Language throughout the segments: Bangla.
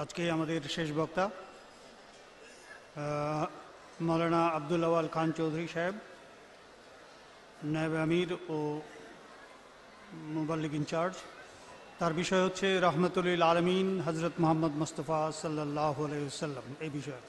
আজকে আমাদের শেষ বক্তা মৌলানা আব্দুল আওয়াল খান চৌধুরী সাহেব, নায়েব আমির ও মুবাল্লিগ ইনচার্জ। তার বিষয় হচ্ছে রহমতুল আলমিন হজরত মোহাম্মদ মুস্তাফা সাল্লাল্লাহু আলাইহি ওয়াসাল্লাম। এই বিষয়ে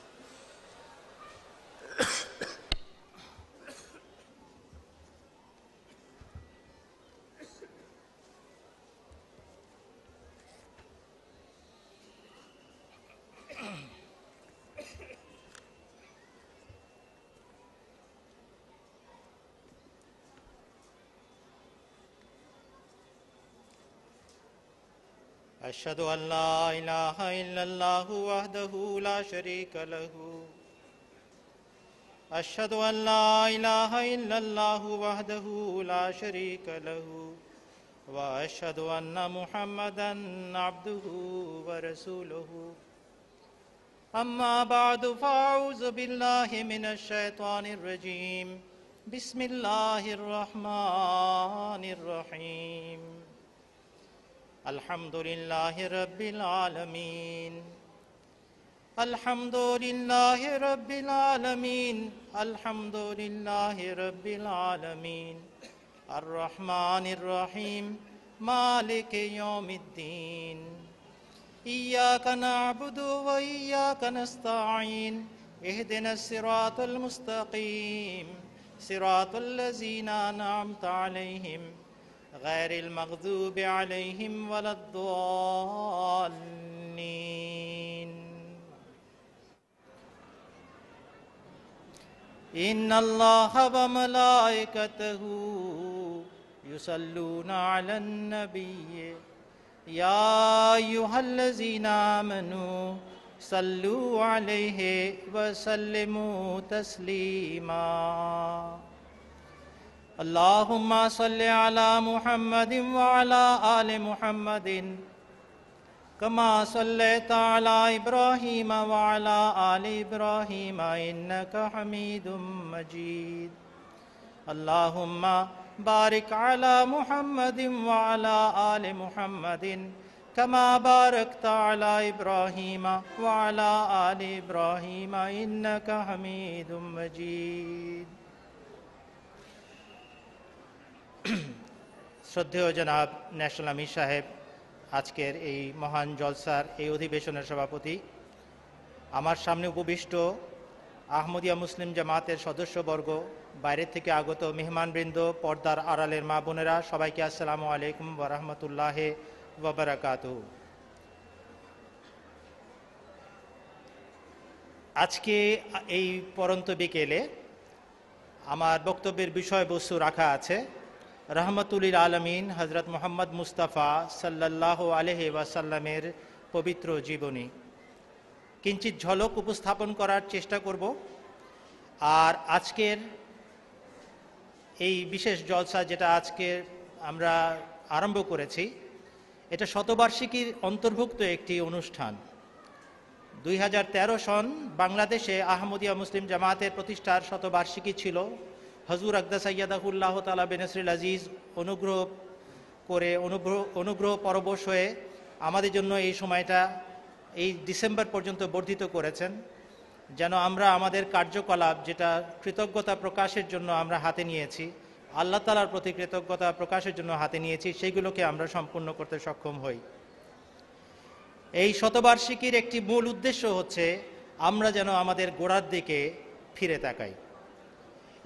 أشهد أن لا إله إلا الله وحده لا شريك له أشهد أن لا إله إلا الله وحده لا شريك له وأشهد أن محمدًا عبده ورسوله أما بعد فأعوذ بالله من الشيطان الرجيم بسم الله الرحمن الرحيم الحمد لله رب العالمين الحمد لله رب العالمين الحمد لله رب العالمين الرحمن الرحيم مالك يوم الدين إياك نعبد وإياك نستعين اهدنا الصراط المستقيم صراط الذين أنعمت عليهم غير المغضوب عليهم ولا الضالين إن الله وملائكته يصلون على النبي يا أيها الذين آمنوا صلوا عليه وسلموا تسليما اللهم صل على محمد وعلى آل محمد كما صليت على إبراهيم وعلى آل إبراهيم إنك حميد مجيد اللهم بارك على محمد وعلى آل محمد كما باركت على إبراهيم وعلى آل إبراهيم إنك حميد مجيد শ্রদ্ধেয় জনাব ন্যাশনাল আমির সাহেব, আজকের এই মহান জলসার এই অধিবেশনের সভাপতি, আমার সামনে উপবিষ্ট আহমদিয়া মুসলিম জামাতের সদস্যবর্গ, বাইরে থেকে আগত মেহমানবৃন্দ, পর্দার আড়ালের মা বোনেরা, সবাইকে আসসালামু আলাইকুম ওয়া রাহমাতুল্লাহি ওয়া বারাকাতুহু। আজকে এই পরন্ত বিকেলে আমার বক্তব্যের বিষয়বস্তু রাখা আছে রহমতুল আলমিন হজরত মোহাম্মদ মুস্তাফা সাল্লাল্লাহু আলাইহি ওয়াসাল্লামের পবিত্র জীবনী। কিঞ্চিত ঝলক উপস্থাপন করার চেষ্টা করব। আর আজকের এই বিশেষ জলসা যেটা আজকে আমরা আরম্ভ করেছি, এটা শতবার্ষিকীর অন্তর্ভুক্ত একটি অনুষ্ঠান। 2013 সন বাংলাদেশে আহমদিয়া মুসলিম জামাতের প্রতিষ্ঠার শতবার্ষিকী ছিল। হজুর আকদাস সাইয়্যিদাহুল্লাহ তাআলা বেনসরিল আজিজ অনুগ্রহ পরবশ হয়ে আমাদের জন্য এই সময়টা এই ডিসেম্বর পর্যন্ত বর্ধিত করেছেন, যেন আমরা আমাদের কার্যকলাপ যেটা কৃতজ্ঞতা প্রকাশের জন্য আমরা হাতে নিয়েছি, আল্লাহ তাআলার প্রতি কৃতজ্ঞতা প্রকাশের জন্য হাতে নিয়েছি, সেইগুলোকে আমরা সম্পূর্ণ করতে সক্ষম হই। এই শতবার্ষিকীর একটি মূল উদ্দেশ্য হচ্ছে আমরা যেন আমাদের গোড়ার দিকে ফিরে তাকাই।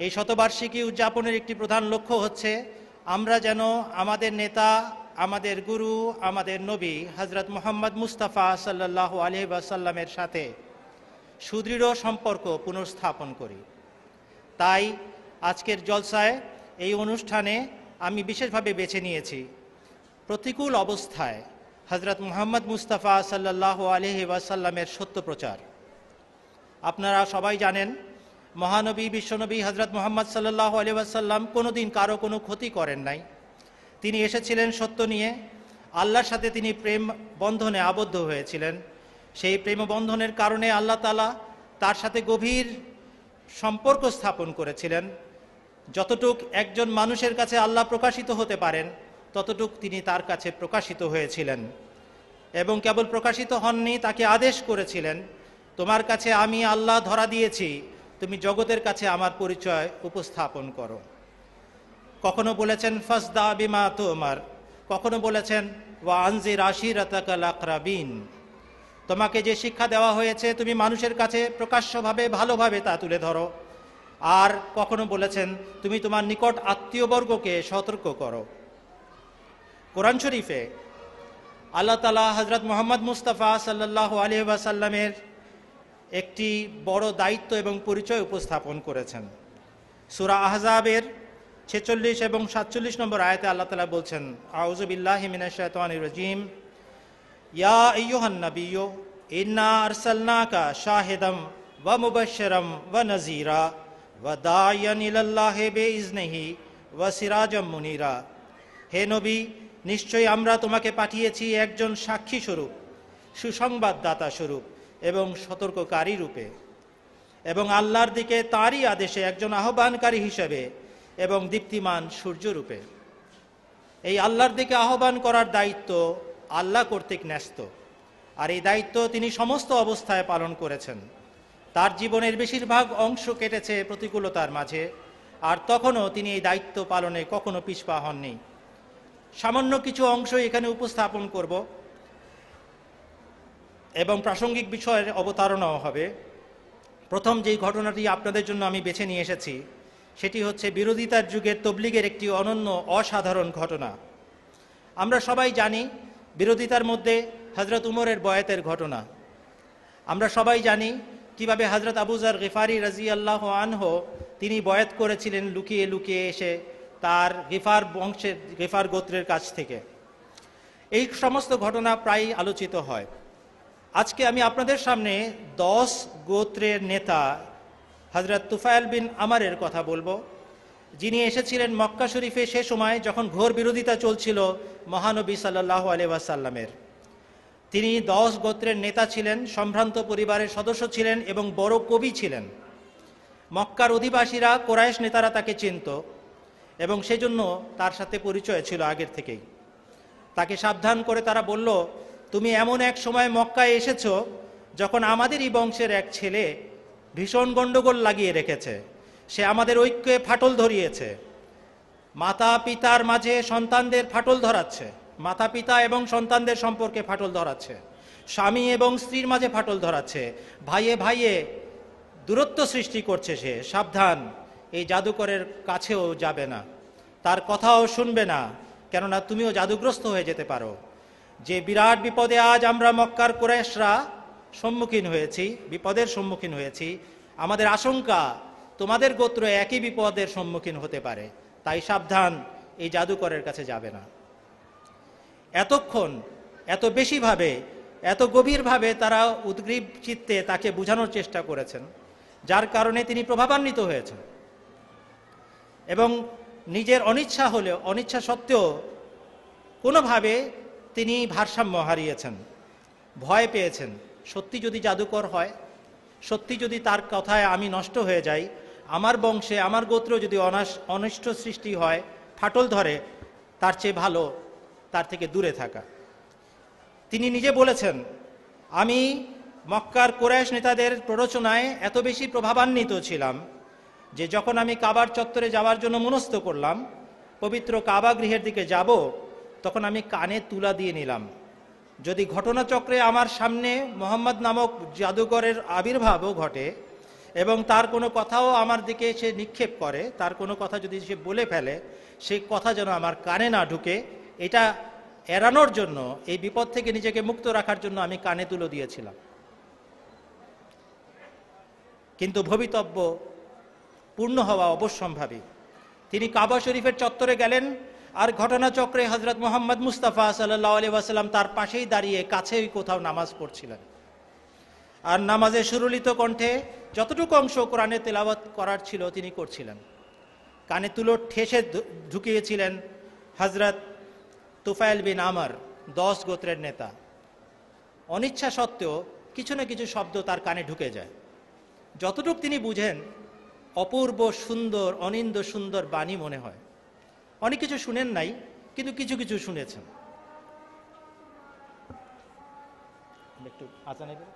এই শতবার্ষিকী উদযাপনের একটি প্রধান লক্ষ্য হচ্ছে আমরা যেন আমাদের নেতা, আমাদের গুরু, আমাদের নবী হজরত মোহাম্মদ মুস্তাফা সাল্লাল্লাহু আলাইহি ওয়াসাল্লামের সাথে সুদৃঢ় সম্পর্ক পুনর্স্থাপন করি। তাই আজকের জলসায় এই অনুষ্ঠানে আমি বিশেষভাবে বেছে নিয়েছি প্রতিকূল অবস্থায় হজরত মোহাম্মদ মুস্তাফা সাল্লাল্লাহু আলাইহি ওয়াসাল্লামের সত্য প্রচার। আপনারা সবাই জানেন, মহানবী বিশ্বনবী হজরত মোহাম্মদ সাল্লাল্লাহু আলাইহি ওয়াসাল্লাম কোনোদিন কারো কোনো ক্ষতি করেন নাই। তিনি এসেছিলেন সত্য নিয়ে, আল্লাহর সাথে তিনি প্রেম বন্ধনে আবদ্ধ হয়েছিলেন। সেই প্রেম বন্ধনের কারণে আল্লাহ তাআলা তার সাথে গভীর সম্পর্ক স্থাপন করেছিলেন। যতটুক একজন মানুষের কাছে আল্লাহ প্রকাশিত হতে পারেন, ততটুক তিনি তার কাছে প্রকাশিত হয়েছিলেন। এবং কেবল প্রকাশিত হননি, তাকে আদেশ করেছিলেন, তোমার কাছে আমি আল্লাহ ধরা দিয়েছি, তুমি জগতের কাছে আমার পরিচয় উপস্থাপন করো। কখনো বলেছেন ফাসদা বিমা তুমার, কখনো বলেছেন ওয়া আনজির আশিরাতাকাল আকরাবিন, তোমাকে যে শিক্ষা দেওয়া হয়েছে তুমি মানুষের কাছে প্রকাশ্যভাবে ভালোভাবে তা তুলে ধরো। আর কখনো বলেছেন তুমি তোমার নিকট আত্মীয়বর্গকে সতর্ক করো। কোরআন শরীফে আল্লাহ তাআলা হযরত মুহাম্মদ মুস্তাফা সাল্লাল্লাহু আলাইহি ওয়াসাল্লামের একটি বড় দায়িত্ব এবং পরিচয় উপস্থাপন করেছেন। সূরা আহজাবের 46 এবং 47 নম্বর আয়াতে আল্লাহ তাআলা বলছেন, আউযু বিল্লাহি মিনাশ শাইতানির রাজীম, ইয়া আইয়ুহান নাবিয়্যু ইন্না আরসালনাকা শাহিদাম ওয়া মুবাশশিরাম ওয়া নাযীরা ওয়া দাইয়ান ইলাল্লাহি বিইজনিহি ওয়া সিরাজাম মুনীরা। হে নবী, নিশ্চয়ই আমরা তোমাকে পাঠিয়েছি একজন সাক্ষী স্বরূপ, সুসংবাদদাতা স্বরূপ এবং সতর্ককারী রূপে, এবং আল্লাহর দিকে তারই আদেশে একজন আহ্বানকারী হিসেবে এবং দীপ্তিমান সূর্য রূপে। এই আল্লাহর দিকে আহ্বান করার দায়িত্ব আল্লাহ কর্তৃক ন্যস্ত, আর এই দায়িত্ব তিনি সমস্ত অবস্থায় পালন করেছেন। তার জীবনের বেশিরভাগ অংশ কেটেছে প্রতিকূলতার মাঝে, আর তখনও তিনি এই দায়িত্ব পালনে কখনো পিছপা হননি। সামান্য কিছু অংশ এখানে উপস্থাপন করব এবং প্রাসঙ্গিক বিষয়ের অবতারণাও হবে। প্রথম যেই ঘটনাটি আপনাদের জন্য আমি বেছে নিয়ে এসেছি সেটি হচ্ছে বিরোধিতার যুগের তবলিগের একটি অনন্য অসাধারণ ঘটনা। আমরা সবাই জানি বিরোধিতার মধ্যে হযরত উমরের বয়াতের ঘটনা। আমরা সবাই জানি কিভাবে হযরত আবু যর গিফারি রাদিয়াল্লাহু আনহু তিনি বয়াত করেছিলেন লুকিয়ে লুকিয়ে এসে তার গিফার বংশের, গিফার গোত্রের কাছ থেকে। এই সমস্ত ঘটনা প্রায়ই আলোচিত হয়। আজকে আমি আপনাদের সামনে 10 গোত্রের নেতা হযরত তুফাইল বিন আমারের কথা বলবো, যিনি এসেছিলেন মক্কা শরীফে সে সময় যখন ঘোর বিরোধিতা চলছিল মহানবী সাল্লাল্লাহু আলাইহি ওয়াসাল্লামের। তিনি 10 গোত্রের নেতা ছিলেন, সম্ভ্রান্ত পরিবারের সদস্য ছিলেন এবং বড় কবি ছিলেন। মক্কার অধিবাসীরা, কোরাইশ নেতারা তাকে চিনত এবং সেজন্য তার সাথে পরিচয় ছিল আগের থেকেই। তাকে সাবধান করে তারা বলল, তুমি এমন এক সময় মক্কায় এসেছো যখন আমাদেরই বংশের এক ছেলে ভীষণ গণ্ডগোল লাগিয়ে রেখেছে, সে আমাদের ঐক্যে ফাটল ধরিয়েছে, মাতা পিতার মাঝে সন্তানদের ফাটল ধরাচ্ছে, মাতা পিতা এবং সন্তানদের সম্পর্কে ফাটল ধরাচ্ছে, স্বামী এবং স্ত্রীর মাঝে ফাটল ধরাচ্ছে, ভাইয়ে ভাইয়ে দূরত্ব সৃষ্টি করছে। সে সাবধান, এই জাদুকরের কাছেও যাবে না, তার কথাও শুনবে না, কেননা তুমিও জাদুগ্রস্ত হয়ে যেতে পারো। যে বিরাট বিপদে আজ আমরা মক্কার কুরাইশরা সম্মুখীন হয়েছি, বিপদের সম্মুখীন হয়েছি, আমাদের আশঙ্কা তোমাদের গোত্র একই বিপদের সম্মুখীন হতে পারে, তাই সাবধান, এই জাদুকরের কাছে যাবে না। এতক্ষণ এত বেশিভাবে, এত গভীরভাবে তারা উদ্গ্রীব চিত্তে তাকে বোঝানোর চেষ্টা করেছেন, যার কারণে তিনি প্রভাবান্বিত হয়েছেন এবং নিজের অনিচ্ছা হলেও, অনিচ্ছা সত্ত্বেও কোনোভাবে তিনি ভারসাম্য হারিয়েছেন, ভয় পেয়েছেন। সত্যি যদি জাদুকর হয়, সত্যি যদি তার কথায় আমি নষ্ট হয়ে যাই, আমার বংশে আমার গোত্র যদি অনিষ্ট সৃষ্টি হয়, ফাটল ধরে, তার চেয়ে ভালো তার থেকে দূরে থাকা। তিনি নিজে বলেছেন, আমি মক্কার কুরাইশ নেতাদের প্ররোচনায় এত বেশি প্রভাবান্বিত ছিলাম যে যখন আমি কাবার চত্বরে যাওয়ার জন্য মনস্থ করলাম, পবিত্র কাবা গৃহের দিকে যাব, তখন আমি কানে তুলা দিয়ে নিলাম, যদি ঘটনাচক্রে আমার সামনে মোহাম্মদ নামক জাদুকরের আবির্ভাবও ঘটে এবং তার কোনো কথাও আমার দিকে সে নিক্ষেপ করে, তার কোনো কথা যদি সে বলে ফেলে, সেই কথা যেন আমার কানে না ঢুকে, এটা এড়ানোর জন্য, এই বিপদ থেকে নিজেকে মুক্ত রাখার জন্য আমি কানে তুলো দিয়েছিলাম। কিন্তু ভবিতব্য পূর্ণ হওয়া অবশ্যম্ভাবী। তিনি কাবা শরীফের চত্বরে গেলেন, আর ঘটনাচক্রে হযরত মুহাম্মদ মুস্তাফা সাল্লাল্লাহু আলাইহি ওয়াসাল্লাম তার পাশেই দাঁড়িয়ে কাছেই কোথাও নামাজ পড়ছিলেন। আর নামাজে সুরলিত কণ্ঠে যতটুকু অংশ কোরআনে তেলাওয়াত করার ছিল তিনি করছিলেন। কানে তুলো ঠেসে ঢুকিয়েছিলেন হযরত তুফাইল বিন আমর, 10 গোত্রের নেতা। অনিচ্ছা সত্ত্বেও কিছু না কিছু শব্দ তার কানে ঢুকে যায়। যতটুকু তিনি বুঝেন অপূর্ব সুন্দর, অনিন্দ্য সুন্দর বাণী মনে হয়। অনেক কিছু শুনেন নাই, কিন্তু কিছু কিছু শুনেছেন। একটু আচ্ছা নেবে।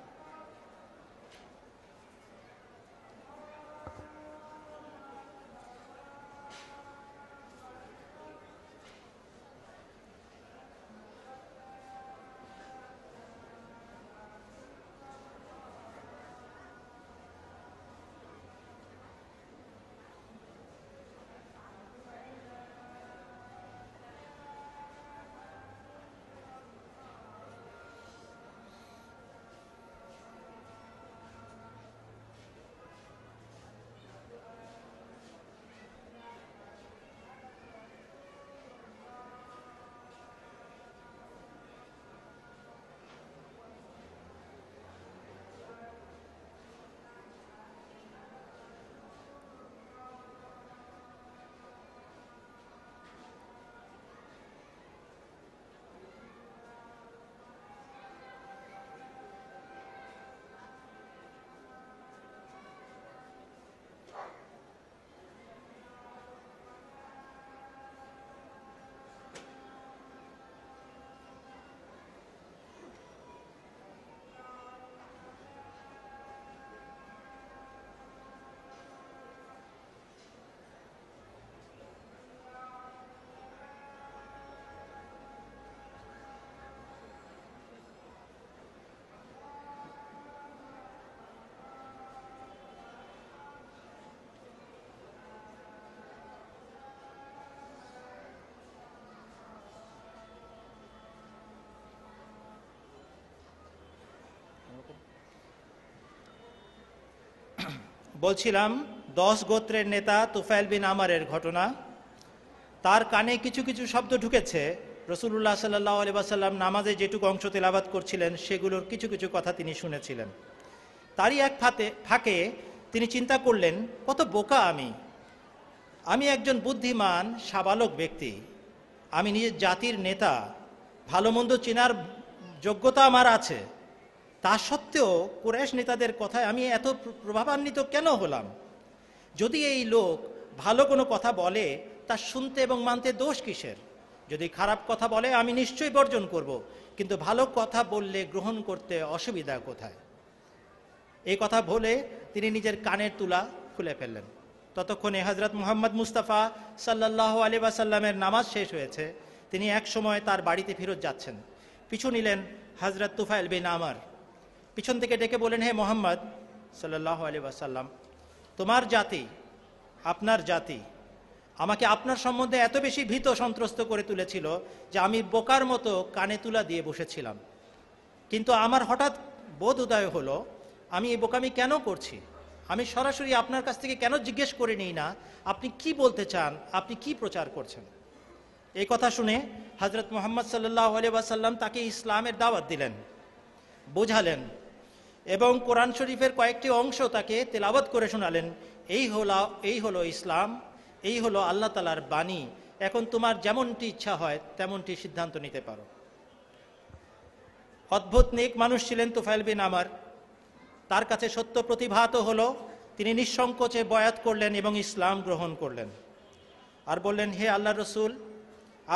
বলছিলাম 10 গোত্রের নেতা তুফাইল বিন আমারের ঘটনা। তার কানে কিছু কিছু শব্দ ঢুকেছে। রাসূলুল্লাহ সাল্লাল্লাহু আলাইহি ওয়াসাল্লাম নামাজে যেটুকু অংশ তেলাওয়াত করছিলেন সেগুলোর কিছু কিছু কথা তিনি শুনেছিলেন। তারই এক ফাঁকে তিনি চিন্তা করলেন, কত বোকা আমি একজন বুদ্ধিমান সাবালক ব্যক্তি, আমি নিজের জাতির নেতা, ভালো মন্দ চেনার যোগ্যতা আমার আছে, তা সত্ত্বেও কুরাইশ নেতাদের কথায় আমি এত প্রভাবান্বিত কেন হলাম? যদি এই লোক ভালো কোনো কথা বলে তা শুনতে এবং মানতে দোষ কিসের? যদি খারাপ কথা বলে আমি নিশ্চয়ই বর্জন করব, কিন্তু ভালো কথা বললে গ্রহণ করতে অসুবিধা কোথায়? এই কথা বলে তিনি নিজের কানের তুলা খুলে ফেললেন। ততক্ষণে হযরত মুহাম্মদ মুস্তাফা সাল্লাল্লাহু আলাইহি ওয়াসাল্লামের নামাজ শেষ হয়েছে। তিনি এক সময় তার বাড়িতে ফেরত যাচ্ছেন। পিছু নিলেন হযরত তুফাইল বিন আমর। পিছন থেকে ডেকে বলেন, হে মোহাম্মদ সাল্লাল্লাহু আলাইহি ওয়াসাল্লাম, তোমার জাতি, আপনার জাতি আমাকে আপনার সম্বন্ধে এত বেশি ভীত সন্ত্রস্ত করে তুলেছিল যে আমি বোকার মতো কানে তুলা দিয়ে বসেছিলাম। কিন্তু আমার হঠাৎ বোধ উদয় হলো, আমি এই বোকামি কেন করছি? আমি সরাসরি আপনার কাছ থেকে কেন জিজ্ঞেস করে নিই না আপনি কি বলতে চান, আপনি কি প্রচার করছেন? এই কথা শুনে হযরত মুহাম্মদ সাল্লাল্লাহু আলাইহি ওয়াসাল্লাম তাকে ইসলামের দাওয়াত দিলেন, বোঝালেন এবং কোরআন শরীফের কয়েকটি অংশ তাকে তেলাওয়াত করে শোনালেন। এই হলো ইসলাম, এই হলো আল্লাহ তাআলার বাণী, এখন তোমার যেমনটি ইচ্ছা হয় তেমনটি সিদ্ধান্ত নিতে পারো। অদ্ভুত নেক মানুষ ছিলেন তুফাইল বিন আমর। তার কাছে সত্য প্রতিভাত হলো, তিনি নিঃসংকোচে বয়াত করলেন এবং ইসলাম গ্রহণ করলেন আর বললেন, হে আল্লাহর রাসূল,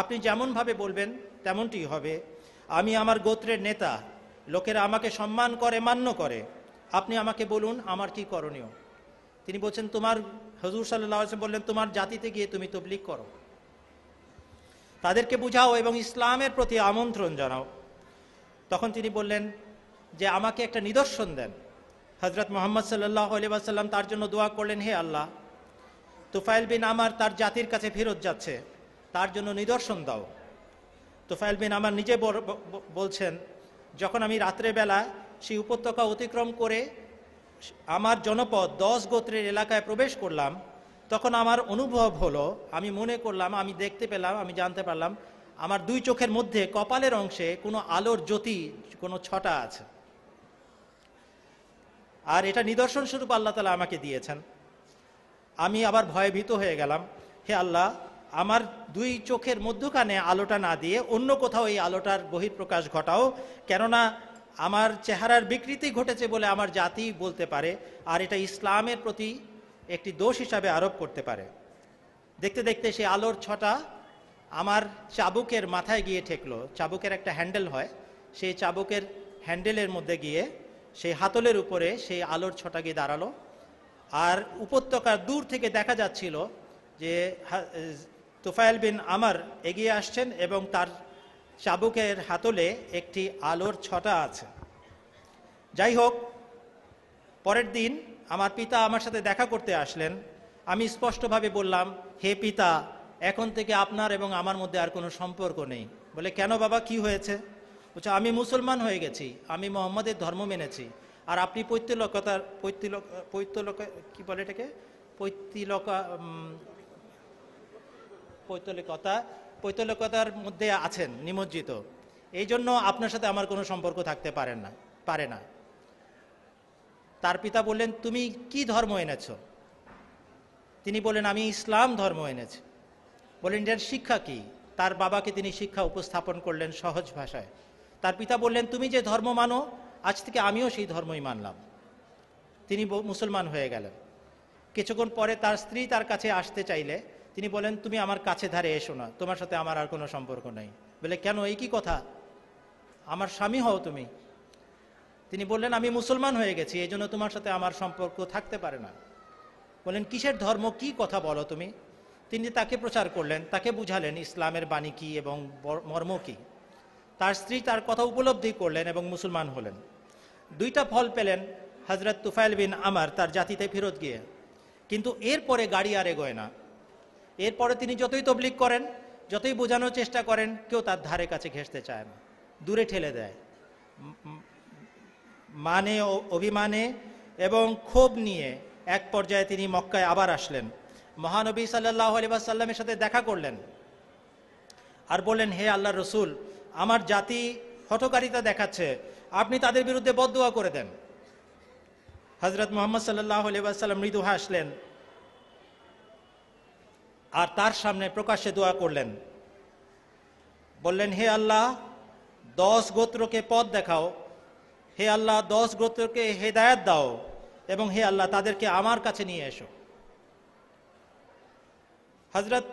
আপনি যেমনভাবে বলবেন তেমনটি হবে। আমি আমার গোত্রের নেতা, লোকেরা আমাকে সম্মান করে, মান্য করে, আপনি আমাকে বলুন আমার কি করণীয়। তিনি বলছেন, তোমার হুজুর সাল্লাল্লাহু আলাইহি ওয়াসাল্লাম বললেন, তোমার জাতিতে গিয়ে তুমি তাবলীগ করো, তাদেরকে বুঝাও এবং ইসলামের প্রতি আমন্ত্রণ জানাও। তখন তিনি বললেন যে আমাকে একটা নিদর্শন দেন। হযরত মুহাম্মদ সাল্লাল্লাহু আলাইহি ওয়াসাল্লাম তার জন্য দোয়া করলেন, হে আল্লাহ, তুফাইল বিন আমর তার জাতির কাছে ফেরত যাচ্ছে, তার জন্য নিদর্শন দাও। তুফাইল বিন আমর নিজে বলছেন, যখন আমি রাত্রেবেলা সেই উপত্যকা অতিক্রম করে আমার জনপদ 10 গোত্রের এলাকায় প্রবেশ করলাম, তখন আমার অনুভব হলো, আমি মনে করলাম, আমি দেখতে পেলাম, আমি জানতে পারলাম আমার দুই চোখের মধ্যে কপালের অংশে কোনো আলোর জ্যোতি, কোনো ছটা আছে। আর এটা নিদর্শন স্বরূপ আল্লাহ তাআলা আমাকে দিয়েছেন। আমি আবার ভয়ভীত হয়ে গেলাম, হে আল্লাহ, আমার দুই চোখের মধ্যখানে আলোটা না দিয়ে অন্য কোথাও এই আলোটার বহিঃপ্রকাশ ঘটাও, কেননা আমার চেহারার বিকৃতি ঘটেছে বলে আমার জাতি বলতে পারে, আর এটা ইসলামের প্রতি একটি দোষ হিসাবে আরোপ করতে পারে। দেখতে দেখতে সেই আলোর ছটা আমার চাবুকের মাথায় গিয়ে ঠেকলো। চাবুকের একটা হ্যান্ডেল হয়, সেই চাবুকের হ্যান্ডেলের মধ্যে গিয়ে সেই হাতলের উপরে সেই আলোর ছটা গিয়ে দাঁড়ালো। আর উপত্যকার দূর থেকে দেখা যাচ্ছিল যে তুফাইল বিন আমর এগিয়ে আসছেন এবং তার চাবুকের হাতলে একটি আলোর ছটা আছে। যাই হোক, পরের দিন আমার পিতা আমার সাথে দেখা করতে আসলেন। আমি স্পষ্টভাবে বললাম, হে পিতা, এখন থেকে আপনার এবং আমার মধ্যে আর কোনো সম্পর্ক নেই। বলে, কেন বাবা, কি হয়েছে? বলছে, আমি মুসলমান হয়ে গেছি, আমি মোহাম্মদের ধর্ম মেনেছি, আর আপনি কি বলে এটাকে, পৈতলিকতার মধ্যে আছেন নিমজ্জিত, এই জন্য আপনার সাথে আমার কোনো সম্পর্ক থাকতে পারে না। তার পিতা বললেন, তুমি কি ধর্ম এনেছ? তিনি বললেন, আমি ইসলাম ধর্ম এনেছি। বললেন, এর শিক্ষা কি? তার বাবাকে তিনি শিক্ষা উপস্থাপন করলেন সহজ ভাষায়। তার পিতা বললেন, তুমি যে ধর্ম মানো, আজ থেকে আমিও সেই ধর্মই মানলাম। তিনি মুসলমান হয়ে গেলেন। কিছুক্ষণ পরে তার স্ত্রী তার কাছে আসতে চাইলে তিনি বলেন, তুমি আমার কাছে ধারে এসো না, তোমার সাথে আমার আর কোনো সম্পর্ক নেই। বলে, কেন, এই কি কথা? আমার স্বামী হও তুমি। তিনি বললেন, আমি মুসলমান হয়ে গেছি, এই জন্য তোমার সাথে আমার সম্পর্ক থাকতে পারে না। বলেন, কিসের ধর্ম, কি কথা বলো তুমি? তিনি তাকে প্রচার করলেন, তাকে বুঝালেন ইসলামের বাণী কি এবং মর্ম কি। তার স্ত্রী তার কথা উপলব্ধি করলেন এবং মুসলমান হলেন। দুইটা ফল পেলেন হযরত তুফাইল বিন আমর তার জাতিতে ফেরত গিয়ে। কিন্তু এরপরে গাড়ি আর এগোয় না। এরপরে তিনি যতই তবলিগ করেন, যতই বোঝানোর চেষ্টা করেন, কেউ তার ধারে কাছে ঘেঁষতে চায় না, দূরে ঠেলে দেয়। মানে অভিমানে এবং ক্ষোভ নিয়ে এক পর্যায়ে তিনি মক্কায় আবার আসলেন। মহানবী সাল্লাল্লাহু আলাইহি ওয়াসাল্লামের সাথে দেখা করলেন আর বললেন, হে আল্লাহর রসুল, আমার জাতি হঠকারিতা দেখাচ্ছে, আপনি তাদের বিরুদ্ধে বদদুয়া করে দেন। হযরত মুহাম্মদ সাল্লাল্লাহু আলাইহি ওয়াসাল্লাম মৃদু হাসলেন আর তার সামনে প্রকাশ্যে দোয়া করলেন। বললেন, হে আল্লাহ, 10 গোত্রকে পথ দেখাও, হে আল্লাহ 10 গোত্রকে হেদায়েত দাও, এবং হে আল্লাহ তাদেরকে আমার কাছে নিয়ে এসো। হযরত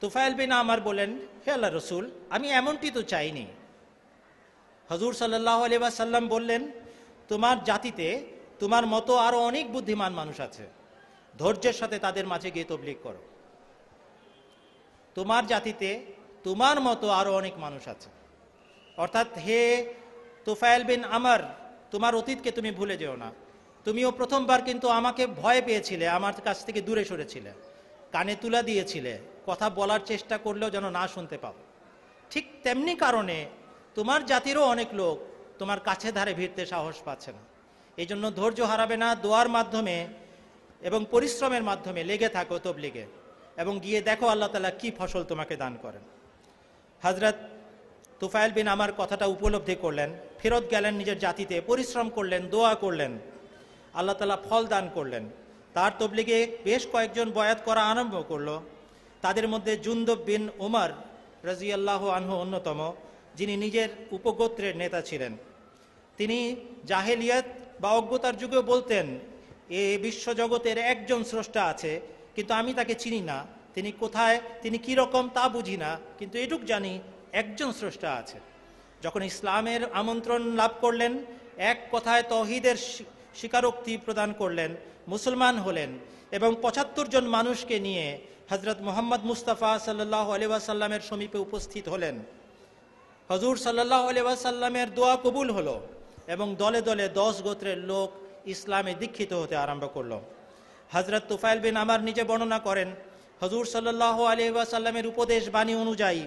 তুফাইল বিন আমর বলেন, হে আল্লাহ রসুল, আমি এমনটি তো চাইনি। হুজুর সাল্লাল্লাহু আলাইহি ওয়াসাল্লাম বললেন, তোমার জাতিতে তোমার মতো আরো অনেক বুদ্ধিমান মানুষ আছে, ধৈর্যের সাথে তাদের মাঝে গিয়ে তবলিগ করো। তোমার জাতিতে তোমার মতো আরো অনেক মানুষ আছে। অর্থাৎ, হে তুফাইল বিন আমর, তোমার অতীতকে তুমি ভুলে যেও না। তুমিও প্রথমবার কিন্তু আমাকে ভয় পেয়েছিলে, আমার কাছ থেকে দূরে সরেছিলে, কানে তুলা দিয়েছিলে, কথা বলার চেষ্টা করলেও যেন না শুনতে পাও। ঠিক তেমনি কারণে তোমার জাতিরও অনেক লোক তোমার কাছে ধারে ভিড়তে সাহস পাচ্ছে না। এই জন্য ধৈর্য হারাবে না, দোয়ার মাধ্যমে এবং পরিশ্রমের মাধ্যমে লেগে থাকো তবলিগে, এবং গিয়ে দেখো আল্লাহ তাআলা কি ফসল তোমাকে দান করেন। হযরত তুফাইল বিন আমর কথাটা উপলব্ধি করলেন, ফেরত গেলেন নিজের জাতিতে, পরিশ্রম করলেন, দোয়া করলেন, আল্লাহ তাআলা ফল দান করলেন। তার তবলিগে বেশ কয়েকজন বয়াত করা আরম্ভ করলো। তাদের মধ্যে জুনদুব বিন উমর রাদিয়াল্লাহু আনহু অন্যতম, যিনি নিজের উপগোত্রের নেতা ছিলেন। তিনি জাহেলিয়াত বা অজ্ঞতার যুগেও বলতেন, এই বিশ্বজগতের একজন স্রষ্টা আছে, কিন্তু আমি তাকে চিনি না, তিনি কোথায়, তিনি কি রকম তা বুঝি না, কিন্তু এটুক জানি একজন স্রষ্টা আছে। যখন ইসলামের আমন্ত্রণ লাভ করলেন, এক কথায় তাওহীদের স্বীকারোক্তি প্রদান করলেন, মুসলমান হলেন, এবং 75 জন মানুষকে নিয়ে হযরত মুহাম্মদ মুস্তাফা সাল্লাল্লাহু আলাইহি ওয়াসাল্লামের সমীপে উপস্থিত হলেন। হুজুর সাল্লাল্লাহু আলাইহি ওয়াসাল্লামের দোয়া কবুল হলো এবং দলে দলে 10 গোত্রের লোক ইসলামে দীক্ষিত হতে আরম্ভ করলো। হযরত তুফাইল বিন আমর নিজে বর্ণনা করেন, হুজুর সাল্লাল্লাহু আলাইহি ওয়াসাল্লামের উপদেশ বাণী অনুযায়ী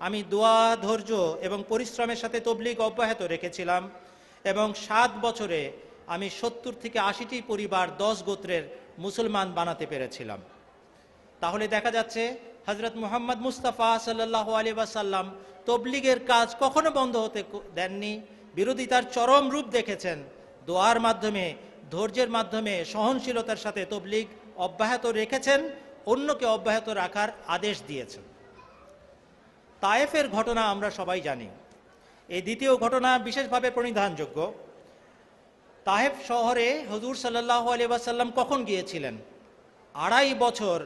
আমি দোয়া, ধৈর্য এবং পরিশ্রমের সাথে তবলিগ অব্যাহত রেখেছিলাম, এবং 7 বছরে আমি 70 থেকে 80টি পরিবার 10 গোত্রের মুসলমান বানাতে পেরেছিলাম। তাহলে দেখা যাচ্ছে হযরত মুহাম্মদ মুস্তাফা সাল্লাল্লাহু আলাইহি ওয়াসাল্লাম তবলিগের কাজ কখনো বন্ধ হতে দেননি। বিরোধিতার চরম রূপ দেখেছেন, দোয়ার মাধ্যমে, ধৈর্যের মাধ্যমে, সহনশীলতার সাথে তবলিগ অব্যাহত রেখেছেন, অন্যকে অব্যাহত রাখার আদেশ দিয়েছেন। তায়েফের ঘটনা আমরা সবাই জানি। এই দ্বিতীয় ঘটনা বিশেষভাবে প্রণিধানযোগ্য। তায়েফ শহরে হুজুর সাল্লাল্লাহু আলাইহি ওয়াসাল্লাম কখন গিয়েছিলেন? 2.5 বছর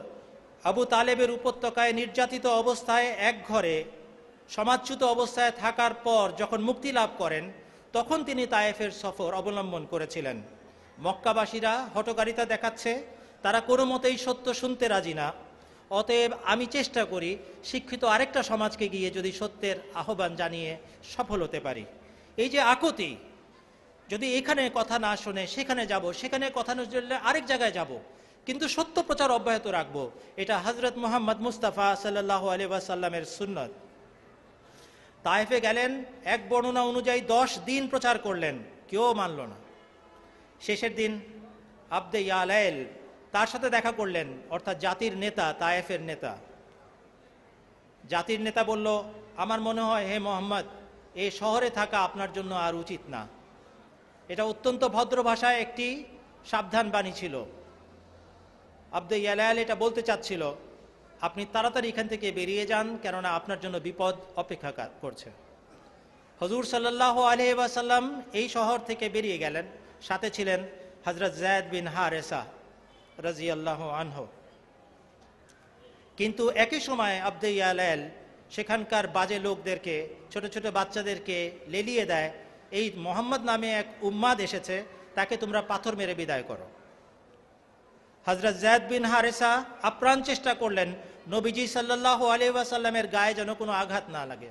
আবু তালেবের উপত্যকায় নির্যাতিত অবস্থায় এক ঘরে সমাজচ্যুত অবস্থায় থাকার পর যখন মুক্তি লাভ করেন, তখন তিনি তায়েফের সফর অবলম্বন করেছিলেন। মক্কাবাসীরা হঠকারিতা দেখাচ্ছে, তারা কোনো মতেই সত্য শুনতে রাজি না। অতএব আমি চেষ্টা করি শিক্ষিত আরেকটা সমাজকে গিয়ে যদি সত্যের আহ্বান জানিয়ে সফল হতে পারি। এই যে আকুতি, যদি এখানে কথা না শোনে সেখানে যাব, সেখানে কথা না শুনলে আরেক জায়গায় যাব, কিন্তু সত্য প্রচার অব্যাহত রাখবো, এটা হযরত মুহাম্মদ মুস্তাফা সাল্লাল্লাহু আলাইহি ওয়াসাল্লামের সুন্নত। তায়েফে গেলেন, এক বর্ণনা অনুযায়ী 10 দিন প্রচার করলেন, কেউ মানল না। শেষের দিন আবদে ইয়ালাইল তার সাথে দেখা করলেন, অর্থাৎ জাতির নেতা, তায়েফের নেতা। জাতির নেতা বলল, আমার মনে হয় হে মোহাম্মদ, এই শহরে থাকা আপনার জন্য আর উচিত না। এটা অত্যন্ত ভদ্র ভাষায় একটি সাবধান বাণী ছিল। আবদে ইয়ালাইল এটা বলতে চাচ্ছিল, আপনি তাড়াতাড়ি এখান থেকে বেরিয়ে যান, কেননা আপনার জন্য বিপদ অপেক্ষা করছে। হুজুর সাল্লাল্লাহু আলাইহি ওয়াসাল্লাম এই শহর থেকে বেরিয়ে গেলেন, সাথে ছিলেন হযরত যায়েদ বিন হারেসা রাদিয়াল্লাহু আনহু। কিন্তু একই সময় আবদে ইয়ালাইল সেখানকার বাজে লোকদেরকে, ছোট ছোট বাচ্চাদেরকে লেলিয়ে দেয়, এই মোহাম্মদ নামে এক উম্মাদ এসেছে, তাকে তোমরা পাথর মেরে বিদায় করো। হযরত যায়েদ বিন হারেসা আপ্রাণ চেষ্টা করলেন নবীজি সাল্লাল্লাহু আলাইহি ওয়াসাল্লামের গায়ে যেন কোনো আঘাত না লাগে।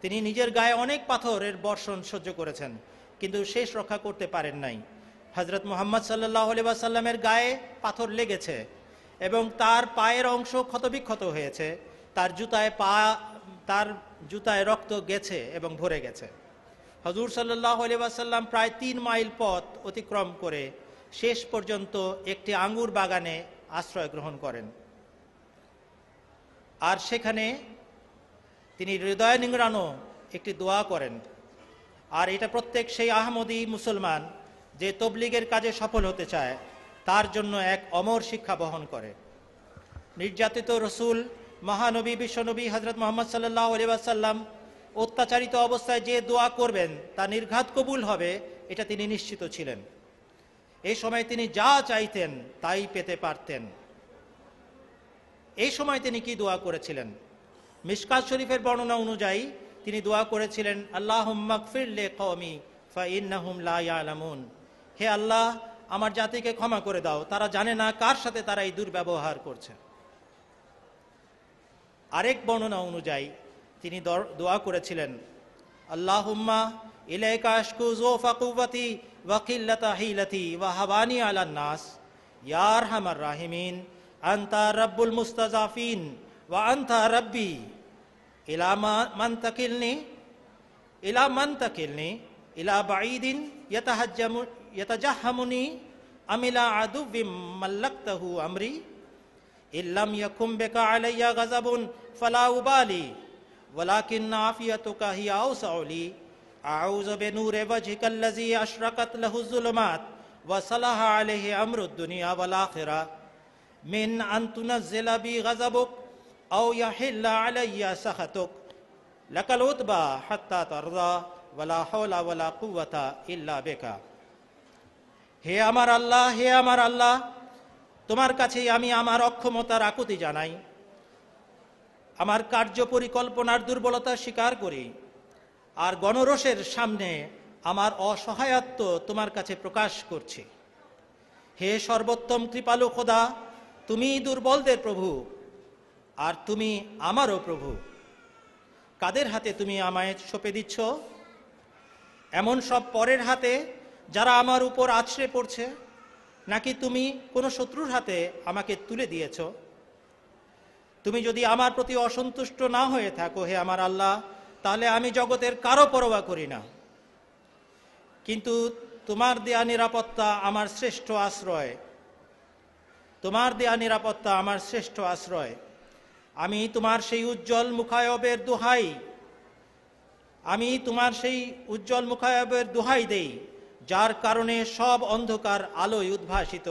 তিনি নিজের গায়ে অনেক পাথরের বর্ষণ সহ্য করেছেন, কিন্তু শেষ রক্ষা করতে পারেন নাই। হযরত মুহাম্মদ সাল্লাল্লাহু আলাইহি ওয়াসাল্লামের গায়ে পাথর লেগেছে এবং তার পায়ের অংশ ক্ষতবিক্ষত হয়েছে, তার জুতায় রক্ত গেছে এবং ভরে গেছে। হুজুর সাল্লাল্লাহু আলাইহি ওয়াসাল্লাম প্রায় 3 মাইল পথ অতিক্রম করে শেষ পর্যন্ত একটি আঙ্গুর বাগানে আশ্রয় গ্রহণ করেন। আর সেখানে তিনি হৃদয় নিংড়ানো একটি দোয়া করেন। আর এটা প্রত্যেক সেই আহমদী মুসলমান যে তবলিগের কাজে সফল হতে চায় তার জন্য এক অমর শিক্ষা বহন করে। নির্যাতিত রসুল, মহানবী, বিশ্বনবী হযরত মুহাম্মদ সাল্লাল্লাহু আলাইহি ওয়াসাল্লাম অত্যাচারিত অবস্থায় যে দোয়া করবেন তা নির্ঘাত কবুল হবে, এটা তিনি নিশ্চিত ছিলেন। এই সময় তিনি যা চাইতেন তাই পেতে পারতেন। এই সময় তিনি কি দোয়া করেছিলেন? মিশকাত শরীফের বর্ণনা অনুযায়ী তিনি দোয়া করেছিলেন, আল্লাহুম্মা গফির লিকওমি ফাইন্নাহুম লা ইয়ালামুন। হে আল্লাহ, আমার জাতিকে ক্ষমা করে দাও, তারা জানে না কার সাথে তারা এই দুর্ব্যবহার করছে। আরেক বর্ণনা অনুযায়ী তিনি দোয়া করেছিলেন, আল্লাহুম্মা ইলাইকা আশকু যুফা কুওয়াতি ওয়া কিল্লাতা হিলাতি ওয়া হাবানি আলান নাস ইয়া আরহামার রাহিমিন আনতা রাব্বুল মুস্তাযাফিন ওয়া আনতা রাব্বি ইলা মান তাকিলনি ইলা বাঈদিন ইয়াতাজাহহামুনি আমিলা আদুবিম মাল্লাকতাহু আমরি ইল্লাম ইয়াকুম বিকা আলাইয়া গাযাবুন ফালা উবালি ওয়ালাকিন আফিয়াতুকা হিয়া আওসাউলি আউযু বিনূরি ওয়াজহিকাল্লাযী আশরাকাত লাহু যুলুমাত ওয়া সালাহা আলাইহি আমরুদ দুনিয়া ওয়াল আখিরাহ মিন আন তুনাজ্জিলা বি গাযাবুক আও ইয়াহিল্লা আলাইয়া সাখাতুক লাকাল উতবা হাত্তা তারদা ওয়ালা হাওলা ওয়ালা কুওয়াতা ইল্লা বিকা। হে আমার আল্লাহ, হে আমার আল্লাহ, তোমার কাছেই আমি আমার অক্ষমতার আকুতি জানাই, আমার কার্য পরিকল্পনার দুর্বলতা স্বীকার করি, আর গণরোষের সামনে আমার অসহায়ত্ব তোমার কাছে প্রকাশ করছি। হে সর্বোত্তম কৃপালু খোদা, তুমি দুর্বলদের প্রভু, আর তুমি আমারও প্রভু। কাদের হাতে তুমি আমায় সঁপে দিচ্ছ? এমন সব পরের হাতে যারা আমার উপর আছড়ে পড়ছে, নাকি তুমি কোনো শত্রুর হাতে আমাকে তুলে দিয়েছ? তুমি যদি আমার প্রতি অসন্তুষ্ট না হয়ে থাকো হে আমার আল্লাহ, তাহলে আমি জগতের কারো পরোয়া করি না। কিন্তু তোমার দেয়া নিরাপত্তা আমার শ্রেষ্ঠ আশ্রয়, তোমার দেয়া নিরাপত্তা আমার শ্রেষ্ঠ আশ্রয়। আমি তোমার সেই উজ্জ্বল মুখায়বের দোহাই, আমি তোমার সেই উজ্জ্বল মুখায়বের দোহাই দেই, যার কারণে সব অন্ধকার আলোয় উদ্ভাসিত,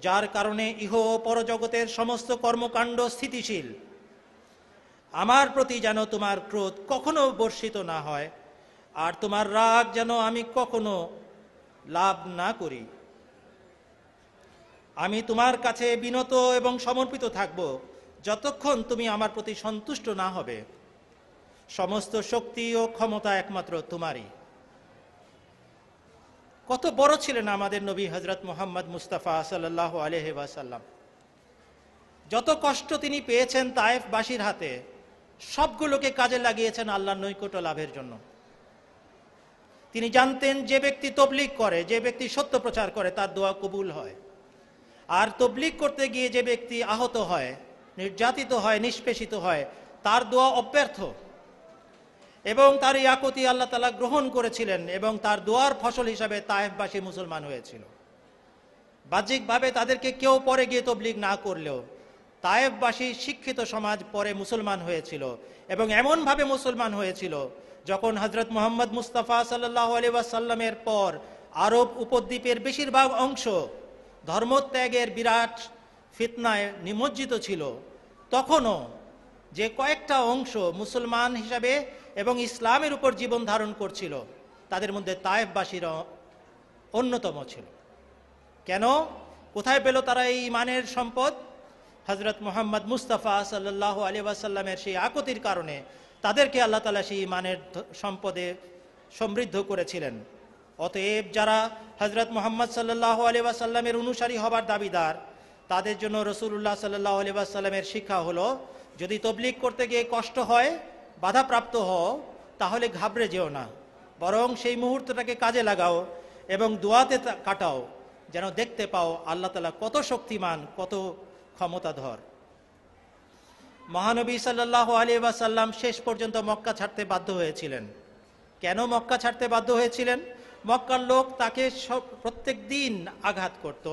যার কারণে ইহ পরজগতের সমস্ত কর্মকাণ্ড স্থিতিশীল। আমার প্রতি যেন তোমার ক্রোধ কখনো বর্ষিত না হয়, আর তোমার রাগ যেন আমি কখনো লাভ না করি। আমি তোমার কাছে বিনত এবং সমর্পিত থাকব যতক্ষণ তুমি আমার প্রতি সন্তুষ্ট না হবে। সমস্ত শক্তি ও ক্ষমতা একমাত্র তোমারই। কত বড় ছিলেন আমাদের নবী হযরত মুহাম্মদ মুস্তাফা সাল্লাল্লাহু আলাইহি ওয়াসাল্লাম। যত কষ্ট তিনি পেয়েছেন তায়েফবাসীর হাতে, সবগুলোকে কাজে লাগিয়েছেন আল্লাহর নৈকট্য লাভের জন্য। তিনি জানতেন যে ব্যক্তি তবলিগ করে, যে ব্যক্তি সত্য প্রচার করে, তার দোয়া কবুল হয়। আর তবলিগ করতে গিয়ে যে ব্যক্তি আহত হয়, নির্যাতিত হয়, নিষ্পেষিত হয়, তার দোয়া অব্যর্থ। এবং তার এই আকুতি আল্লাহ তাআলা গ্রহণ করেছিলেন এবং তার দোয়ার ফসল হিসাবে তায়েফবাসী মুসলমান হয়েছিল। বাহ্যিকভাবে তাদেরকে কেউ পরে গিয়ে তবলিগ না করলেও তায়েফবাসী শিক্ষিত সমাজ পরে মুসলমান হয়েছিল, এবং এমনভাবে মুসলমান হয়েছিল যখন হযরত মুহাম্মদ মুস্তাফা সাল্লাল্লাহু আলাইহি ওয়াসাল্লামের পর আরব উপদ্বীপের বেশিরভাগ অংশ ধর্মত্যাগের বিরাট ফিতনায় নিমজ্জিত ছিল, তখনও যে কয়েকটা অংশ মুসলমান হিসাবে এবং ইসলামের উপর জীবন ধারণ করছিল, তাদের মধ্যে তায়েফবাসীরা অন্যতম ছিল। কেন? কোথায় পেল তারা এই ইমানের সম্পদ? হযরত মুহাম্মদ মুস্তাফা সাল্লাল্লাহু আলাইহি ওয়াসাল্লামের সেই আকুতির কারণে তাদেরকে আল্লাহ তাআলা সেই ইমানের সম্পদে সমৃদ্ধ করেছিলেন। অতএব যারা হযরত মুহাম্মদ সাল্লাল্লাহু আলাইহি ওয়াসাল্লামের অনুসারী হবার দাবিদার, তাদের জন্য রাসূলুল্লাহ সাল্লাল্লাহু আলাইহি ওয়াসাল্লামের শিক্ষা হলো, যদি তবলিগ করতে গিয়ে কষ্ট হয়, বাধাপ্রাপ্ত হও, তাহলে ঘাবড়ে যেও না, বরং সেই মুহূর্তটাকে কাজে লাগাও এবং দোয়াতে কাটাও, যেন দেখতে পাও আল্লাহ তাআলা কত শক্তিমান, কত ক্ষমতাধর। মহানবী সাল্লাল্লাহু আলাইহি ওয়াসাল্লাম শেষ পর্যন্ত মক্কা ছাড়তে বাধ্য হয়েছিলেন। কেন মক্কা ছাড়তে বাধ্য হয়েছিলেন? মক্কার লোক তাকে প্রত্যেক দিন আঘাত করত,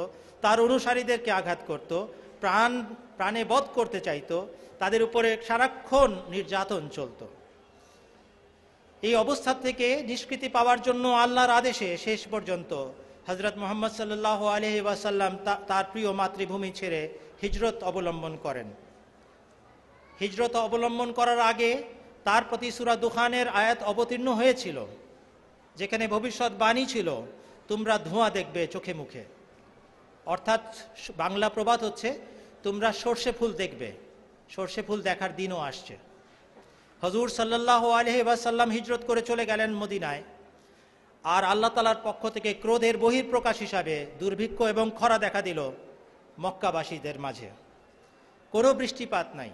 তার অনুসারীদেরকে আঘাত করত, প্রাণে বধ করতে চাইতো, তাদের উপরে সারাক্ষণ নির্যাতন চলত। এই অবস্থা থেকে নিষ্কৃতি পাওয়ার জন্য আল্লাহর আদেশে শেষ পর্যন্ত হযরত মুহাম্মদ সাল্লাল্লাহু আলাইহি ওয়াসাল্লাম তার প্রিয় মাতৃভূমি ছেড়ে হিজরত অবলম্বন করেন। হিজরত অবলম্বন করার আগে তার প্রতি সূরা দুখানের আয়াত অবতীর্ণ হয়েছিল, যেখানে ভবিষ্যৎবাণী ছিল, তোমরা ধোঁয়া দেখবে চোখে মুখে। অর্থাৎ বাংলা প্রবাদ হচ্ছে, তোমরা সর্ষে ফুল দেখবে। সর্ষে ফুল দেখার দিনও আসছে। হুজুর সাল্লাল্লাহু আলাইহি ওয়াসাল্লাম হিজরত করে চলে গেলেন মদিনায়। আর আল্লাহ তাআলার পক্ষ থেকে ক্রোধের বহিঃপ্রকাশ হিসাবে দুর্ভিক্ষ এবং খরা দেখা দিল মক্কাবাসীদের মাঝে। কোনো বৃষ্টিপাত নাই,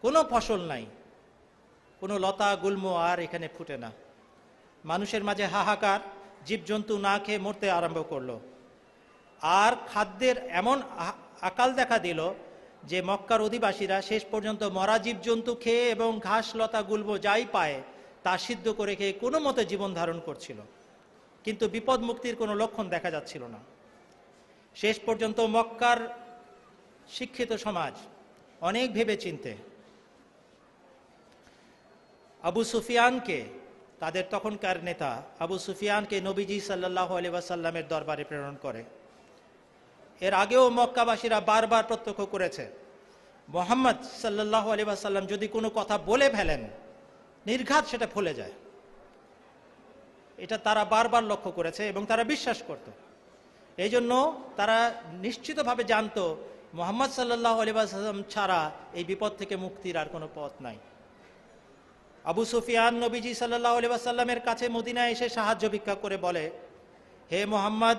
কোনো ফসল নাই, কোনো লতা গুল্ম আর এখানে ফুটে না। মানুষের মাঝে হাহাকার, জীবজন্তু না খেয়ে মরতে আরম্ভ করলো। আর খাদ্যের এমন আকাল দেখা দিল যে মক্কার অধিবাসীরা শেষ পর্যন্ত মরা জীবজন্তু খেয়ে এবং ঘাস লতা গুল্ম যাই পায় তা সিদ্ধ করে খেয়ে কোনো মতে জীবন ধারণ করছিল, কিন্তু বিপদ মুক্তির কোনো লক্ষণ দেখা যাচ্ছিল না। শেষ পর্যন্ত মক্কার শিক্ষিত সমাজ অনেক ভেবে চিন্তে আবু সুফিয়ানকে, তাদের তখনকার নেতা আবু সুফিয়ানকে নবীজি সাল্লাল্লাহু আলাইহি ওয়াসাল্লামের দরবারে প্রেরণ করে। এর আগেও মক্কাবাসীরা বারবার প্রত্যক্ষ করেছে, মুহাম্মদ সাল্লাল্লাহু আলাইহি ওয়াসাল্লাম যদি কোনো কথা বলে ফেলেন, নির্ঘাত সেটা ফলে যায়। এটা তারা বারবার লক্ষ্য করেছে এবং তারা বিশ্বাস করত। এই জন্য তারা নিশ্চিতভাবে জানতো মুহাম্মদ সাল্লাল্লাহু আলাইহি ওয়াসাল্লাম ছাড়া এই বিপদ থেকে মুক্তির আর কোনো পথ নাই। আবু সুফিয়ান নবীজি সাল্লাল্লাহু আলাইহি ওয়াসাল্লামের কাছে মদিনায় এসে সাহায্য ভিক্ষা করে বলে, হে মুহাম্মদ,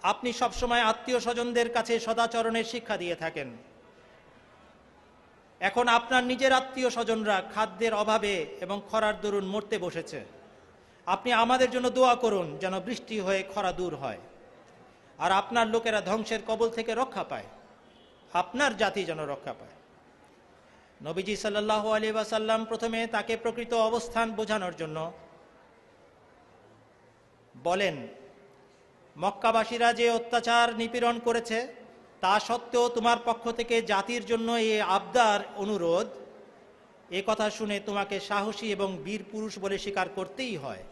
আপনি সবসময় আত্মীয় স্বজনদের কাছে সদাচরণের শিক্ষা দিয়ে থাকেন। এখন আপনার নিজের আত্মীয় স্বজনরা খাদ্যের অভাবে এবং খরার দরুন মরতে বসেছে। আপনি আমাদের জন্য দোয়া করুন যেন বৃষ্টি হয়ে খরা দূর হয়, আর আপনার লোকেরা ধ্বংসের কবল থেকে রক্ষা পায়, আপনার জাতি যেন রক্ষা পায়। নবীজি সাল্লাল্লাহু আলাইহি ওয়াসাল্লাম প্রথমে তাকে প্রকৃত অবস্থান বোঝানোর জন্য বলেন, মক্কাবাসীরা যে অত্যাচার নিপীড়ন করেছে তা সত্ত্বেও তোমার পক্ষ থেকে জাতির জন্য এই আবদার অনুরোধ, এ কথা শুনে তোমাকে সাহসী এবং বীর পুরুষ বলে স্বীকার করতেই হয়।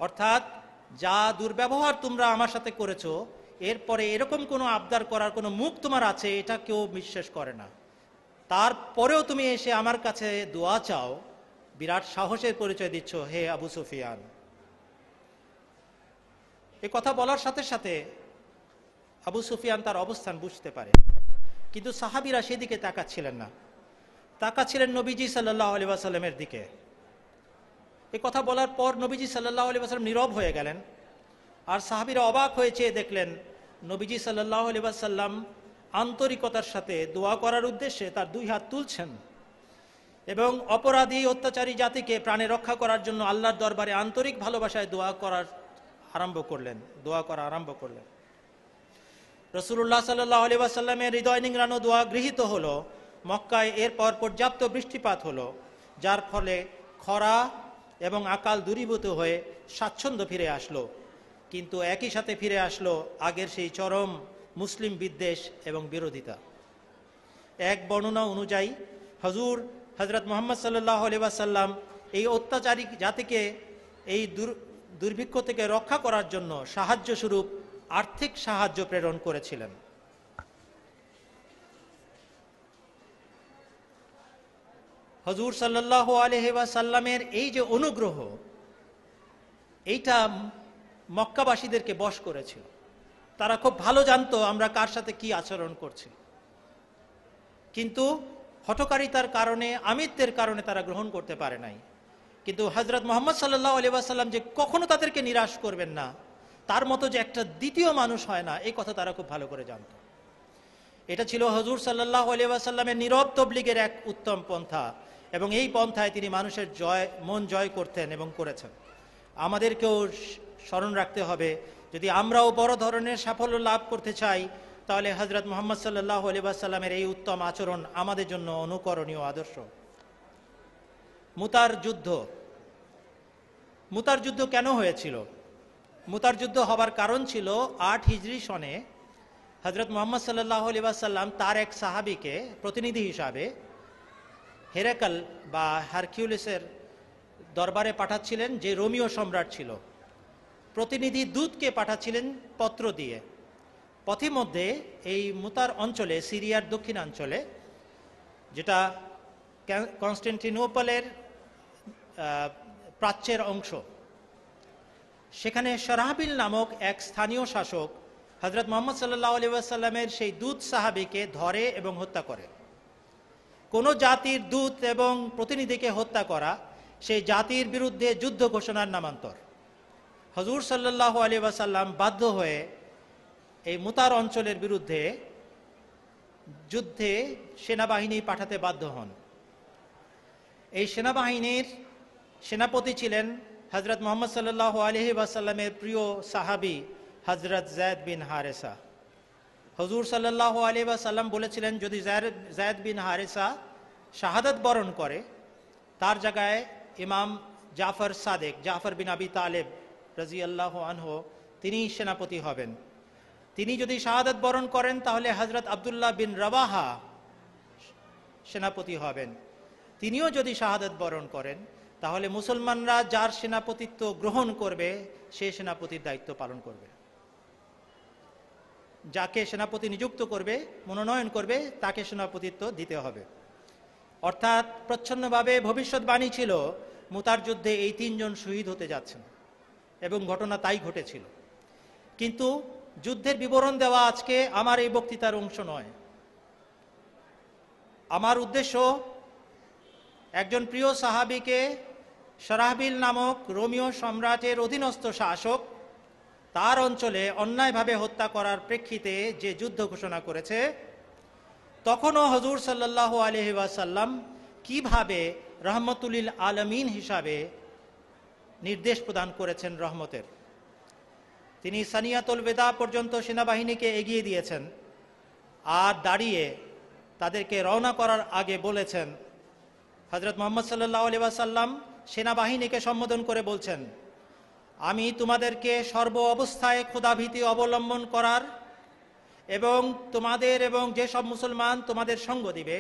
অর্থাৎ যা দুর্ব্যবহার তোমরা আমার সাথে করেছো, এরপরে এরকম কোনো আবদার করার কোনো মুখ তোমার আছে এটা কেউ বিশ্বাস করে না। তারপরেও তুমি এসে আমার কাছে দোয়া চাও, বিরাট সাহসের পরিচয় দিচ্ছ হে আবু সুফিয়ান। এ কথা বলার সাথে সাথে আবু সুফিয়ান তার অবস্থান বুঝতে পারে, কিন্তু সাহাবীরা সেদিকে তাকাচ্ছিলেন না, তাকাচ্ছিলেন নবীজি সাল্লাল্লাহু আলাইহি ওয়াসাল্লামের দিকে। এ কথা বলার পর নবীজি সাল্লাল্লাহু আলাইহি ওয়াসাল্লাম নীরব হয়ে গেলেন আর সাহাবীরা অবাক হয়ে চেয়ে দেখলেন নবীজি সাল্লাল্লাহু আলাইহি ওয়াসাল্লাম আন্তরিকতার সাথে দোয়া করার উদ্দেশ্যে তার দুই হাত তুলছেন এবং অপরাধী অত্যাচারী জাতিকে প্রাণে রক্ষা করার জন্য আল্লাহর দরবারে আন্তরিক ভালোবাসায় দোয়া করা আরম্ভ করলেন। রাসূলুল্লাহ সাল্লাল্লাহু আলাইহি ওয়াসাল্লামের হৃদয় নিংড়ানো দোয়া গৃহীত হলো। মক্কায় এরপর পর্যাপ্ত বৃষ্টিপাত হলো, যার ফলে খরা এবং আকাল দূরীভূত হয়ে স্বাচ্ছন্দ্য ফিরে আসলো। কিন্তু একই সাথে ফিরে আসলো আগের সেই চরম মুসলিম বিদ্বেষ এবং বিরোধিতা। এক বর্ণনা অনুযায়ী হযরত মুহাম্মদ সাল্লাল্লাহু আলাইহি ওয়াসাল্লাম এই অত্যাচারী জাতিকে এই দুর্ভিক্ষ থেকে রক্ষা করার জন্য সাহায্য স্বরূপ আর্থিক সাহায্য প্রেরণ করেছিলেন। হুজুর সাল্লাল্লাহু আলাইহি ওয়াসাল্লামের এই যে অনুগ্রহ, এইটা মক্কাবাসীদেরকে বশ করেছিল। তারা খুব ভালো জানতো আমরা কার সাথে কি আচরণ করছি, কিন্তু হঠকারিতার কারণে, আমিত্বের কারণে তারা গ্রহণ করতে পারে নাই। কিন্তু হযরত মুহাম্মদ সাল্লাল্লাহু আলাইহি ওয়াসাল্লাম যে কখনো তাদেরকে নিরাশ করবেন না, তার মতো যে একটা দ্বিতীয় মানুষ হয় না, এই কথা তারা খুব ভালো করে জানত। এটা ছিল হুজুর সাল্লাল্লাহু আলাইহি ওয়াসাল্লামের নীরব তাবলীগের এক উত্তম পন্থা, এবং এই পন্থায় তিনি মানুষের মন জয় করতেন এবং করেছেন। আমাদেরকেও স্মরণ রাখতে হবে, যদি আমরাও বড় ধরনের সাফল্য লাভ করতে চাই, তাহলে হযরত মুহাম্মদ সাল্লাল্লাহু আলাইহি ওয়াসাল্লামের এই উত্তম আচরণ আমাদের জন্য অনুকরণীয় আদর্শ। মুতার যুদ্ধ কেন হয়েছিল? মুতার যুদ্ধ হবার কারণ ছিল 8 হিজরি সনে হযরত মুহাম্মদ সাল্লাল্লাহু আলাইহি ওয়াসাল্লাম তার এক সাহাবীকে প্রতিনিধি হিসাবে হেরাকল বা হারকিউলিসের দরবারে পাঠাচ্ছিলেন, যে রোমীয় সম্রাট ছিল। প্রতিনিধি দূতকে পাঠাচ্ছিলেন পত্র দিয়ে। পথিমধ্যে এই মুতার অঞ্চলে, সিরিয়ার দক্ষিণাঞ্চলে, যেটা কনস্টান্টিনোপলের প্রাচ্যের অংশ, সেখানে শরাহবিল নামক এক স্থানীয় শাসক হযরত মুহাম্মদ সাল্লাল্লাহু আলাইহি ওয়াসাল্লামের সেই দূত সাহাবীকে ধরে এবং হত্যা করে। কোন জাতির দূত এবং প্রতিনিধিকে হত্যা করা সেই জাতির বিরুদ্ধে যুদ্ধ ঘোষণার নামান্তর। হুজুর সাল্লাল্লাহু আলাইহি ওয়াসাল্লাম বাধ্য হয়ে এই মুতার অঞ্চলের বিরুদ্ধে যুদ্ধে সেনাবাহিনী পাঠাতে বাধ্য হন। এই সেনাবাহিনীর সেনাপতি ছিলেন হযরত মুহাম্মদ সাল্লাল্লাহু আলাইহি ওয়াসাল্লামের প্রিয় সাহাবী হযরত যায়েদ বিন হারেসা। হুজুর সাল্লাল্লাহু আলাইহি ওয়াসাল্লাম বলেছিলেন, যদি যায়েদ বিন হারেসা শাহাদাত বরণ করে, তার জায়গায় ইমাম জাফর বিন আবি তালেব রাদিয়াল্লাহু আনহু তিনি সেনাপতি হবেন। তিনি যদি শাহাদাত বরণ করেন, তাহলে হযরত আব্দুল্লাহ বিন রাওয়াহা সেনাপতি হবেন। তিনিও যদি শাহাদাত বরণ করেন, তাহলে মুসলমানরা যার সেনাপতিত্ব গ্রহণ করবে, সে সেনাপতির দায়িত্ব পালন করবে। যাকে সেনাপতি নিযুক্ত করবে, মনোনয়ন করবে, তাকে সেনাপতিত্ব দিতে হবে। অর্থাৎ প্রচ্ছন্নভাবে ভবিষ্যৎবাণী ছিল মুতার যুদ্ধে এই 3 জন শহীদ হতে যাচ্ছেন, এবং ঘটনা তাই ঘটেছিল। কিন্তু যুদ্ধের বিবরণ দেওয়া আজকে আমার এই বক্তৃতার অংশ নয়। আমার উদ্দেশ্য একজন প্রিয় সাহাবীকে শরাহবিল নামক রোমীয় সম্রাটের অধীনস্থ শাসক তার অঞ্চলে অন্যায়ভাবে হত্যা করার প্রেক্ষিতে যে যুদ্ধ ঘোষণা করেছে, তখনও হুজুর সাল্লাল্লাহু আলাইহি ওয়াসাল্লাম কিভাবে রহমতুল লিল আলামিন হিসাবে নির্দেশ প্রদান করেছেন রহমতের। তিনি সানিয়াতুল বেদা পর্যন্ত সেনাবাহিনীকে এগিয়ে দিয়েছেন, আর দাঁড়িয়ে তাদেরকে রওনা করার আগে বলেছেন, হযরত মুহাম্মদ সাল্লাল্লাহু আলাইহি ওয়াসাল্লাম সেনাবাহিনীকে সম্বোধন করে বলছেন, আমি তোমাদেরকে সর্ব অবস্থায় খোদাভীতি অবলম্বন করার এবং তোমাদের এবং যেসব মুসলমান তোমাদের সঙ্গ দিবে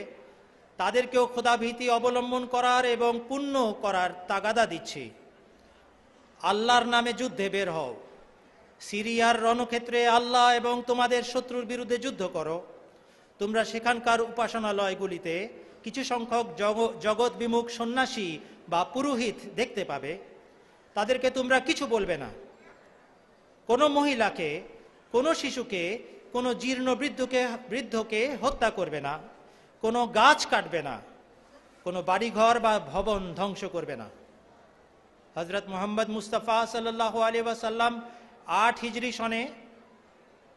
তাদেরকেও খোদাভীতি অবলম্বন করার এবং পুণ্য করার তাগাদা দিচ্ছি। আল্লাহর নামে যুদ্ধে বের হও। সিরিয়ার রণক্ষেত্রে আল্লাহ এবং তোমাদের শত্রুর বিরুদ্ধে যুদ্ধ করো। তোমরা সেখানকার উপাসনালয়গুলিতে কিছু সংখ্যক জগৎ বিমুখ সন্ন্যাসী বা পুরোহিত দেখতে পাবে। তাদেরকে তোমরা কিছু বলবে না। কোনো মহিলাকে, কোনো শিশুকে, কোনো জীর্ণ বৃদ্ধকে হত্যা করবে না। কোনো গাছ কাটবে না। কোনো বাড়িঘর বা ভবন ধ্বংস করবে না। হযরত মুহাম্মদ মুস্তাফা সাল্লাল্লাহু আলাইহি ওয়াসাল্লাম 8 হিজরি সনে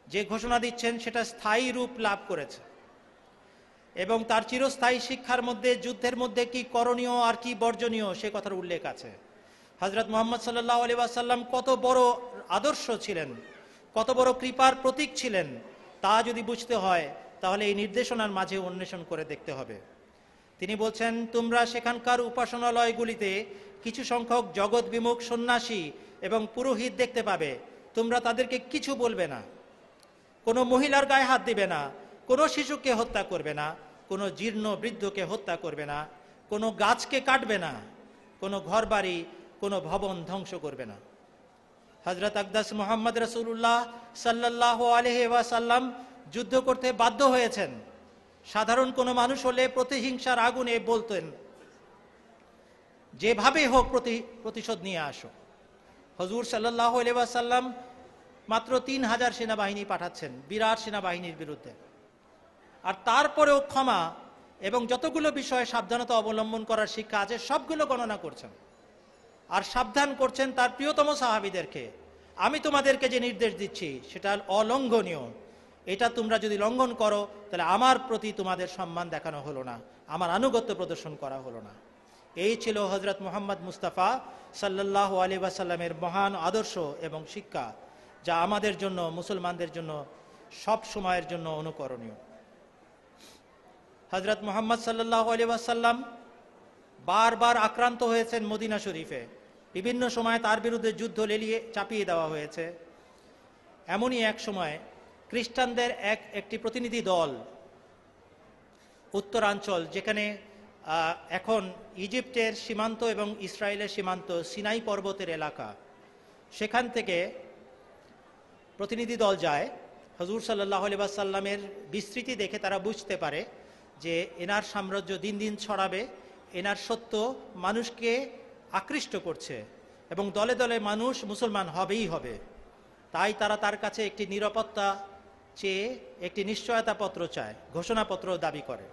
যে ঘোষণা দিচ্ছেন সেটা স্থায়ী রূপ লাভ করেছে এবং তার চিরস্থায়ী শিক্ষার মধ্যে যুদ্ধের মধ্যে কি করণীয় আর কি বর্জনীয় সে কথার উল্লেখ আছে। হযরত মুহাম্মদ সাল্লাল্লাহু আলাইহি ওয়াসাল্লাম কত বড় আদর্শ ছিলেন, কত বড় কৃপার প্রতীক ছিলেন, তা যদি বুঝতে হয় তাহলে এই নির্দেশনার মাঝে অন্বেষণ করে দেখতে হবে। তিনি বলছেন, তোমরা সেখানকার উপাসনালয়গুলিতে কিছু সংখ্যক জগৎ বিমুখ সন্ন্যাসী এবং পুরোহিত দেখতে পাবে। তোমরা তাদেরকে কিছু বলবে না, কোনো মহিলার গায়ে হাত দিবে না, কোনো শিশুকে হত্যা করবে না, কোনো জীর্ণ বৃদ্ধকে হত্যা করবে না, কোনো গাছকে কাটবে না, কোনো ঘরবাড়ি, কোনো ভবন ধ্বংস করবে না। হযরত আকদাস মুহাম্মদ রাসূলুল্লাহ সাল্লাল্লাহু আলাইহি ওয়াসাল্লাম যুদ্ধ করতে বাধ্য হয়েছেন। সাধারণ কোনো মানুষ হলে প্রতিহিংসার আগুনে বলতেন, যেভাবে হোক প্রতিশোধ নিয়ে আসো। হুজুর সাল্লাল্লাহু আলাইহি ওয়াসাল্লাম মাত্র 3000 সেনাবাহিনী পাঠাচ্ছেন বিরাট সেনাবাহিনীর বিরুদ্ধে, আর তারপরেও ক্ষমা এবং যতগুলো বিষয়ে সাবধানতা অবলম্বন করার শিক্ষা আছে সবগুলো গণনা করছেন আর সাবধান করছেন তার প্রিয়তম সাহাবীদেরকে, আমি তোমাদেরকে যে নির্দেশ দিচ্ছি সেটা অলঙ্ঘনীয়, এটা তোমরা যদি লঙ্ঘন করো তাহলে আমার প্রতি তোমাদের সম্মান দেখানো হলো না, আমার আনুগত্য প্রদর্শন করা হলো না। এই ছিল হযরত মুহাম্মদ মুস্তাফা সাল্লাল্লাহু আলাইহি ওয়াসাল্লামের মহান আদর্শ এবং শিক্ষা, যা আমাদের জন্য, মুসলমানদের জন্য সব সময়ের জন্য অনুকরণীয়। হযরত মুহাম্মদ সাল্লাল্লাহু আলাইহি ওয়াসাল্লাম বারবার আক্রান্ত হয়েছেন মদিনা শরীফে, বিভিন্ন সময় তার বিরুদ্ধে যুদ্ধ লেলিয়ে চাপিয়ে দেওয়া হয়েছে। এমনই এক সময় খ্রিস্টানদের একটি প্রতিনিধি দল উত্তরাঞ্চল, যেখানে এখন ইজিপ্টের সীমান্ত এবং ইসরায়েলের সীমান্ত, সিনাই পর্বতের এলাকা, সেখান থেকে প্রতিনিধি দল যায়। হুজুর সাল্লাল্লাহু আলাইহি ওয়াসাল্লামের বিস্তৃতি দেখে তারা বুঝতে পারে যে এনার সাম্রাজ্য দিন দিন ছড়াবে, এনার সত্য মানুষকে আকৃষ্ট করছে এবং দলে দলে মানুষ মুসলমান হবেই হবে। তাই তারা তার কাছে একটি নিরাপত্তা চেয়ে একটি নিশ্চয়তা পত্র চায়, ঘোষণাপত্র দাবি করে।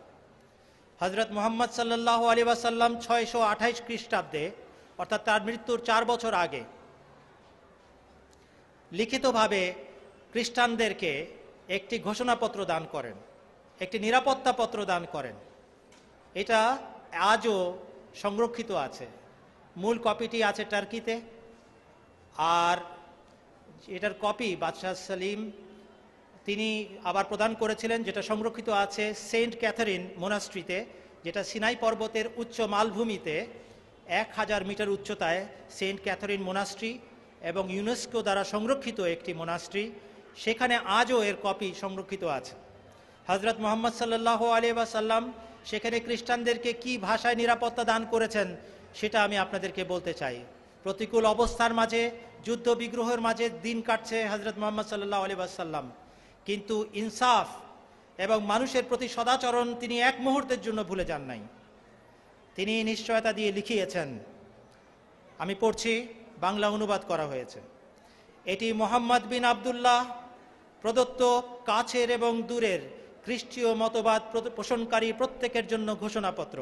হযরত মুহাম্মদ সাল্লাল্লাহু আলাইহি ওয়াসাল্লাম 628 খ্রিস্টাব্দে, অর্থাৎ তার মৃত্যুর 4 বছর আগে, লিখিতভাবে খ্রিস্টানদেরকে একটি ঘোষণাপত্র দান করেন, একটি নিরাপত্তা পত্র দান করেন। এটা আজও সংরক্ষিত আছে, মূল কপিটি আছে টার্কিতে, আর এটার কপি বাদশাহ সেলিম তিনি আবার প্রদান করেছিলেন, যেটা সংরক্ষিত আছে সেন্ট ক্যাথারিন মোনাস্ট্রিতে, যেটা সিনাই পর্বতের উচ্চ মালভূমিতে 1000 মিটার উচ্চতায় সেন্ট ক্যাথারিন মোনাস্ট্রি এবং ইউনেস্কো দ্বারা সংরক্ষিত একটি মোনাস্ট্রি, সেখানে আজও এর কপি সংরক্ষিত আছে। হযরত মুহাম্মদ সাল্লাল্লাহু আলাইহি ওয়াসাল্লাম সেখানে খ্রিস্টানদেরকে কি ভাষায় নিরাপত্তা দান করেছেন সেটা আমি আপনাদেরকে বলতে চাই। প্রতিকূল অবস্থার মাঝে, যুদ্ধ বিগ্রহের মাঝে দিন কাটছে হযরত মুহাম্মদ সাল্লাল্লাহু আলাইহি ওয়াসাল্লাম, কিন্তু ইনসাফ এবং মানুষের প্রতি সদাচরণ তিনি এক মুহূর্তের জন্য ভুলে যান নাই। তিনি নিশ্চয়তা দিয়ে লিখিয়েছেন, আমি পড়ছি, বাংলা অনুবাদ করা হয়েছে। এটি মুহাম্মদ বিন আবদুল্লাহ প্রদত্ত কাছের এবং দূরের খ্রিস্টীয় মতবাদ পোষণকারী প্রত্যেকের জন্য ঘোষণাপত্র।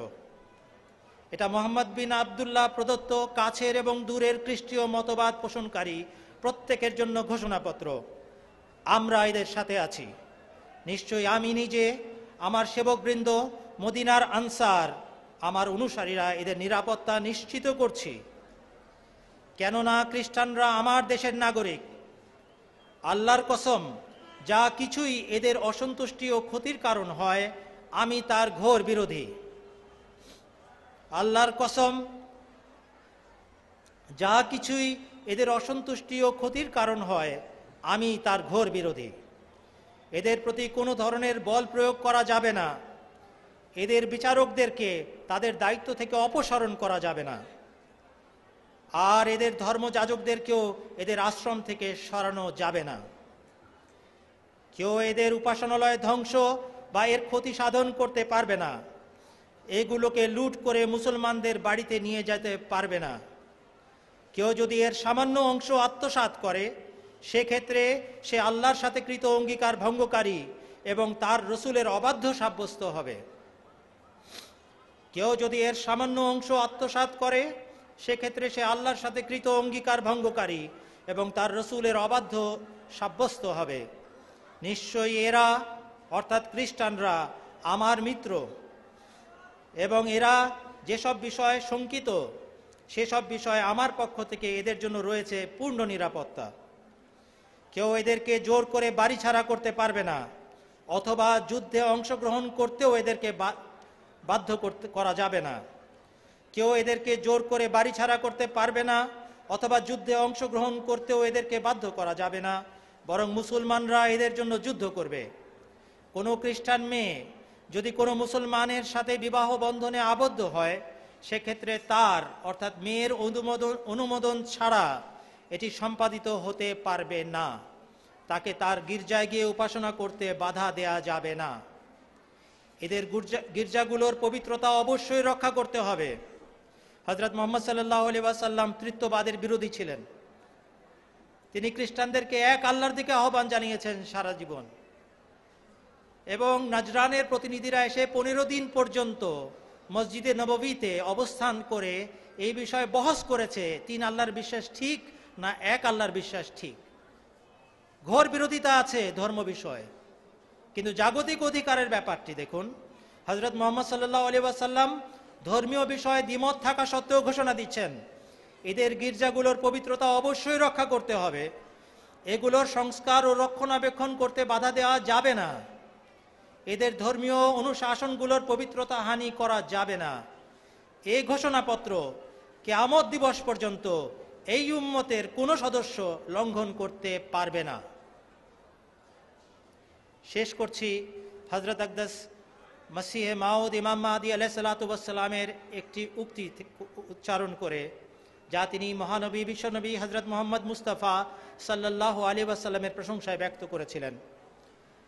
এটা মুহাম্মদ বিন আবদুল্লাহ প্রদত্ত কাছের এবং দূরের খ্রিস্টীয় মতবাদ পোষণকারী প্রত্যেকের জন্য ঘোষণাপত্র। আমরা এদের সাথে আছি। নিশ্চয়ই আমি নিজে, আমার সেবকবৃন্দ, মদিনার আনসার, আমার অনুসারীরা এদের নিরাপত্তা নিশ্চিত করছি। কেননা খ্রিস্টানরা আমার দেশের নাগরিক। আল্লাহর কসম, যা কিছুই এদের অসন্তুষ্টি ও ক্ষতির কারণ হয়, আমি তার ঘোর বিরোধী। আল্লাহর কসম, যা কিছুই এদের অসন্তুষ্টি ও ক্ষতির কারণ হয়, আমি তার ঘোর বিরোধী। এদের প্রতি কোনো ধরনের বল প্রয়োগ করা যাবে না। এদের বিচারকদেরকে তাদের দায়িত্ব থেকে অপসারণ করা যাবে না, আর এদের ধর্মযাজকদেরকেও এদের আশ্রম থেকে সরানো যাবে না। কেউ এদের উপাসনালয় ধ্বংস বা এর ক্ষতি সাধন করতে পারবে না। এগুলোকে লুট করে মুসলমানদের বাড়িতে নিয়ে যেতে পারবে না। কেউ যদি এর সামান্য অংশ আত্মসাৎ করে, সেক্ষেত্রে সে আল্লাহর সাথে কৃত অঙ্গীকার ভঙ্গকারী এবং তার রসুলের অবাধ্য সাব্যস্ত হবে। কেউ যদি এর সামান্য অংশ আত্মসাৎ করে, সেক্ষেত্রে সে আল্লাহর সাথে কৃত অঙ্গীকার ভঙ্গকারী এবং তার রসুলের অবাধ্য সাব্যস্ত হবে। নিশ্চয়ই এরা অর্থাৎ খ্রিস্টানরা আমার মিত্র, এবং এরা যেসব বিষয়ে শঙ্কিত সেসব বিষয়ে আমার পক্ষ থেকে এদের জন্য রয়েছে পূর্ণ নিরাপত্তা। কেউ এদেরকে জোর করে বাড়ি ছাড়া করতে পারবে না, অথবা যুদ্ধে অংশগ্রহণ করতেও এদেরকে বাধ্য করা যাবে না। কেউ এদেরকে জোর করে বাড়ি ছাড়া করতে পারবে না, অথবা যুদ্ধে অংশগ্রহণ করতেও এদেরকে বাধ্য করা যাবে না, বরং মুসলমানরা এদের জন্য যুদ্ধ করবে। কোনো খ্রিস্টান মেয়ে যদি কোনো মুসলমানের সাথে বিবাহ বন্ধনে আবদ্ধ হয়, সেক্ষেত্রে তার অর্থাৎ মেয়ের অনুমোদন ছাড়া এটি সম্পাদিত হতে পারবে না। তাকে তার গির্জায় গিয়ে উপাসনা করতে বাধা দেয়া যাবে না। এদের গির্জাগুলোর পবিত্রতা অবশ্যই রক্ষা করতে হবে। হযরত মুহাম্মদ সাল্লাল্লাহু আলাইহি ওয়াসাল্লাম তৃত্ববাদের বিরোধী ছিলেন। তিনি খ্রিস্টানদেরকে এক আল্লাহর দিকে আহ্বান জানিয়েছেন সারা জীবন, এবং নাজরানের প্রতিনিধিরা এসে 15 দিন পর্যন্ত মসজিদে নববীতে অবস্থান করে এই বিষয়ে বহস করেছে, 3 আল্লাহর বিশ্বাস ঠিক না এক আল্লাহর বিশ্বাস ঠিক। ঘোর বিরোধিতা আছে ধর্ম বিষয়ে, কিন্তু জাগতিক অধিকারের ব্যাপারটি দেখুন। হযরত মুহাম্মদ সাল্লাল্লাহু আলাইহি ওয়াসাল্লাম ধর্মীয় বিষয়ে দ্বিমত থাকা সত্ত্বেও ঘোষণা দিচ্ছেন, এদের গির্জাগুলোর পবিত্রতা অবশ্যই রক্ষা করতে হবে, এগুলোর সংস্কার ও রক্ষণাবেক্ষণ করতে বাধা দেওয়া যাবে না, এদের ধর্মীয় অনুশাসনগুলোর পবিত্রতা হানি করা যাবে না। এই ঘোষণাপত্র কিয়ামত দিবস পর্যন্ত এই উম্মতের কোনো সদস্য লঙ্ঘন করতে পারবে না। শেষ করছি হযরত আকদাস মসিহে মাউদ ইমাম মাহদী আলাইহিস সালাতু ওয়াস সালামের একটি উক্তি উচ্চারণ করে, যা তিনি মহানবী বিশ্বনবী হযরত মুহাম্মদ মুস্তাফা সাল্লাল্লাহু আলাইহি ওয়াসাল্লামের প্রশংসায় ব্যক্ত করেছিলেন।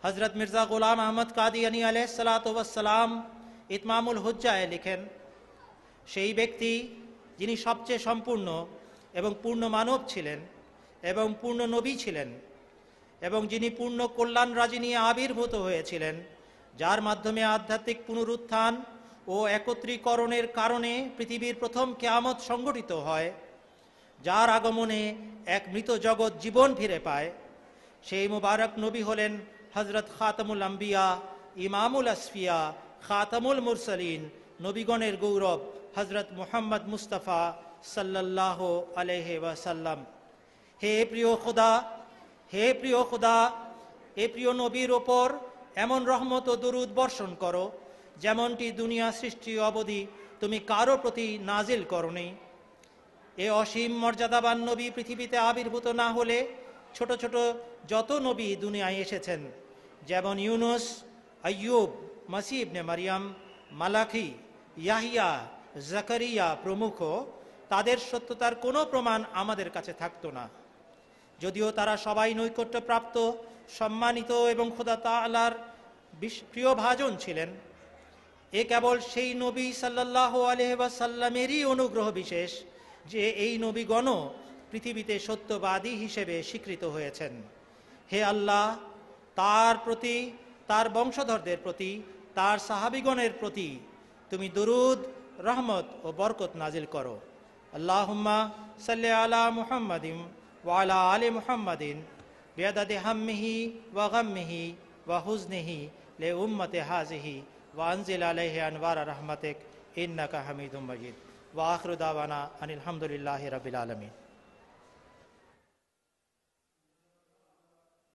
হযরত মির্জা গোলাম আহমদ কাদিয়ানী আলাইহিস সালাতু ওয়াস সালাম ইতমামুল হুজ্জায় লিখেন, সেই ব্যক্তি যিনি সবচেয়ে সম্পূর্ণ এবং পূর্ণ মানব ছিলেন এবং পূর্ণ নবী ছিলেন, এবং যিনি পূর্ণ কল্যাণ রাজি নিয়ে আবির্ভূত হয়েছিলেন, যার মাধ্যমে আধ্যাত্মিক পুনরুত্থান ও একত্রীকরণের কারণে পৃথিবীর প্রথম কিয়ামত সংঘটিত হয়, যার আগমনে এক মৃত জগৎ জীবন ফিরে পায়, সেই মুবারক নবী হলেন হযরত খাতামুল আম্বিয়া, ইমামুল আসফিয়া, খাতামুল মুরসালিন, নবীগণের গৌরব হযরত মুহাম্মদ মুস্তাফা সাল্লাল্লাহু আলাইহি ওয়াসাল্লাম। হে প্রিয় খোদা, হে প্রিয় খোদা, এ প্রিয় নবীর ওপর এমন রহমত ও দরুদ বর্ষণ করো যেমনটি দুনিয়া সৃষ্টি অবধি তুমি কারো প্রতি নাজিল করনি। এ অসীম মর্যাদাবান নবী পৃথিবীতে আবির্ভূত না হলে ছোট ছোট যত নবী দুনিয়ায় এসেছেন, যেমন ইউনুস, আইয়ুব, মসীহ ইবনে মারিয়াম, মালাকি, ইয়াহিয়া, জাকারিয়া প্রমুখ, তাদের সত্যতার কোনো প্রমাণ আমাদের কাছে থাকতো না। যদিও তারা সবাই নৈকট্যপ্রাপ্ত, সম্মানিত এবং খোদা তাআলার প্রিয় ভাজন ছিলেন, এ কেবল সেই নবী সাল্লাল্লাহু আলাইহি ওয়াসাল্লামেরই অনুগ্রহ বিশেষ যে এই নবীগণ পৃথিবীতে সত্যবাদী হিসেবে স্বীকৃত হয়েছেন। হে আল্লাহ, তার প্রতি, তার বংশধরদের প্রতি, তার সাহাবীগণের প্রতি তুমি দরুদ, রহমত ও বরকত নাজিল করো। আল্লাহুম্মা সাল্লি আলা মুহাম্মাদিন ওয়া আলা আলি মুহাম্মাদিন বিআদাদি হাম্মিহি ওয়া গাম্মিহি ওয়া হুজনিহি লি উম্মতি হাযিহি ওয়া আনজিল আলাইহি আনওয়ারা রাহমাতিক ইন্নাকা হামিদুম মাজিদ। ওয়া আখিরু দাওয়ানা আনিল হামদুলিল্লাহি রাব্বিল আলামিন।